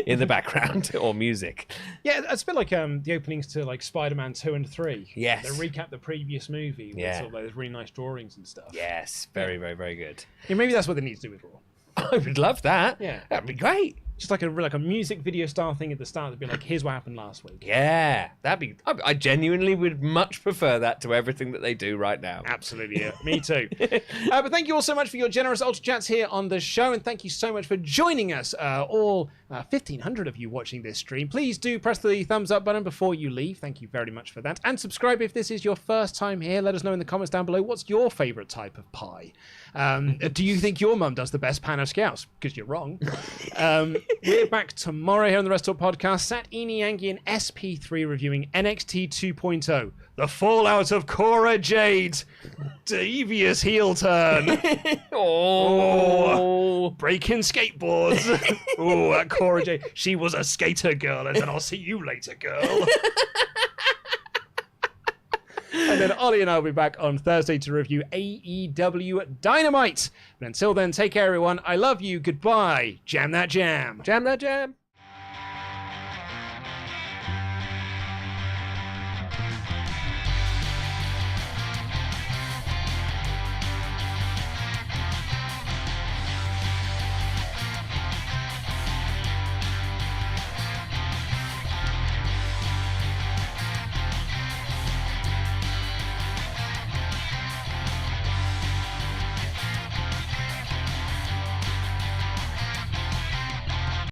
B: in the background or music."
A: Yeah, it's a bit like the openings to like Spider-Man 2 and 3.
B: Yes.
A: They recap the previous movie with sort of like those really nice drawings and stuff.
B: Yes, very, very, very good.
A: Yeah, maybe that's what they need to do with Raw.
B: I would love that.
A: Yeah,
B: that'd be great.
A: Just like a music video style thing at the start to be like, here's what happened last week.
B: Yeah, that'd be. I genuinely would much prefer that to everything that they do right now.
A: Absolutely, yeah. Me too. But thank you all so much for your generous Ultra Chats here on the show, and thank you so much for joining us, all 1,500 of you watching this stream. Please do press the thumbs up button before you leave. Thank you very much for that. And subscribe if this is your first time here. Let us know in the comments down below, what's your favourite type of pie? Do you think your mum does the best pan of Scouse? Because you're wrong. We're back tomorrow here on the WrestleTalk Podcast. Sat Eni Yangi and SP3 reviewing NXT 2.0. The fallout of Cora Jade. Devious heel turn. Breaking skateboards. That Cora Jade. She was a skater girl. And then I'll see you later, girl. And then Ollie and I will be back on Thursday to review AEW Dynamite. But until then, take care, everyone. I love you. Goodbye. Jam that jam.
B: Jam that jam.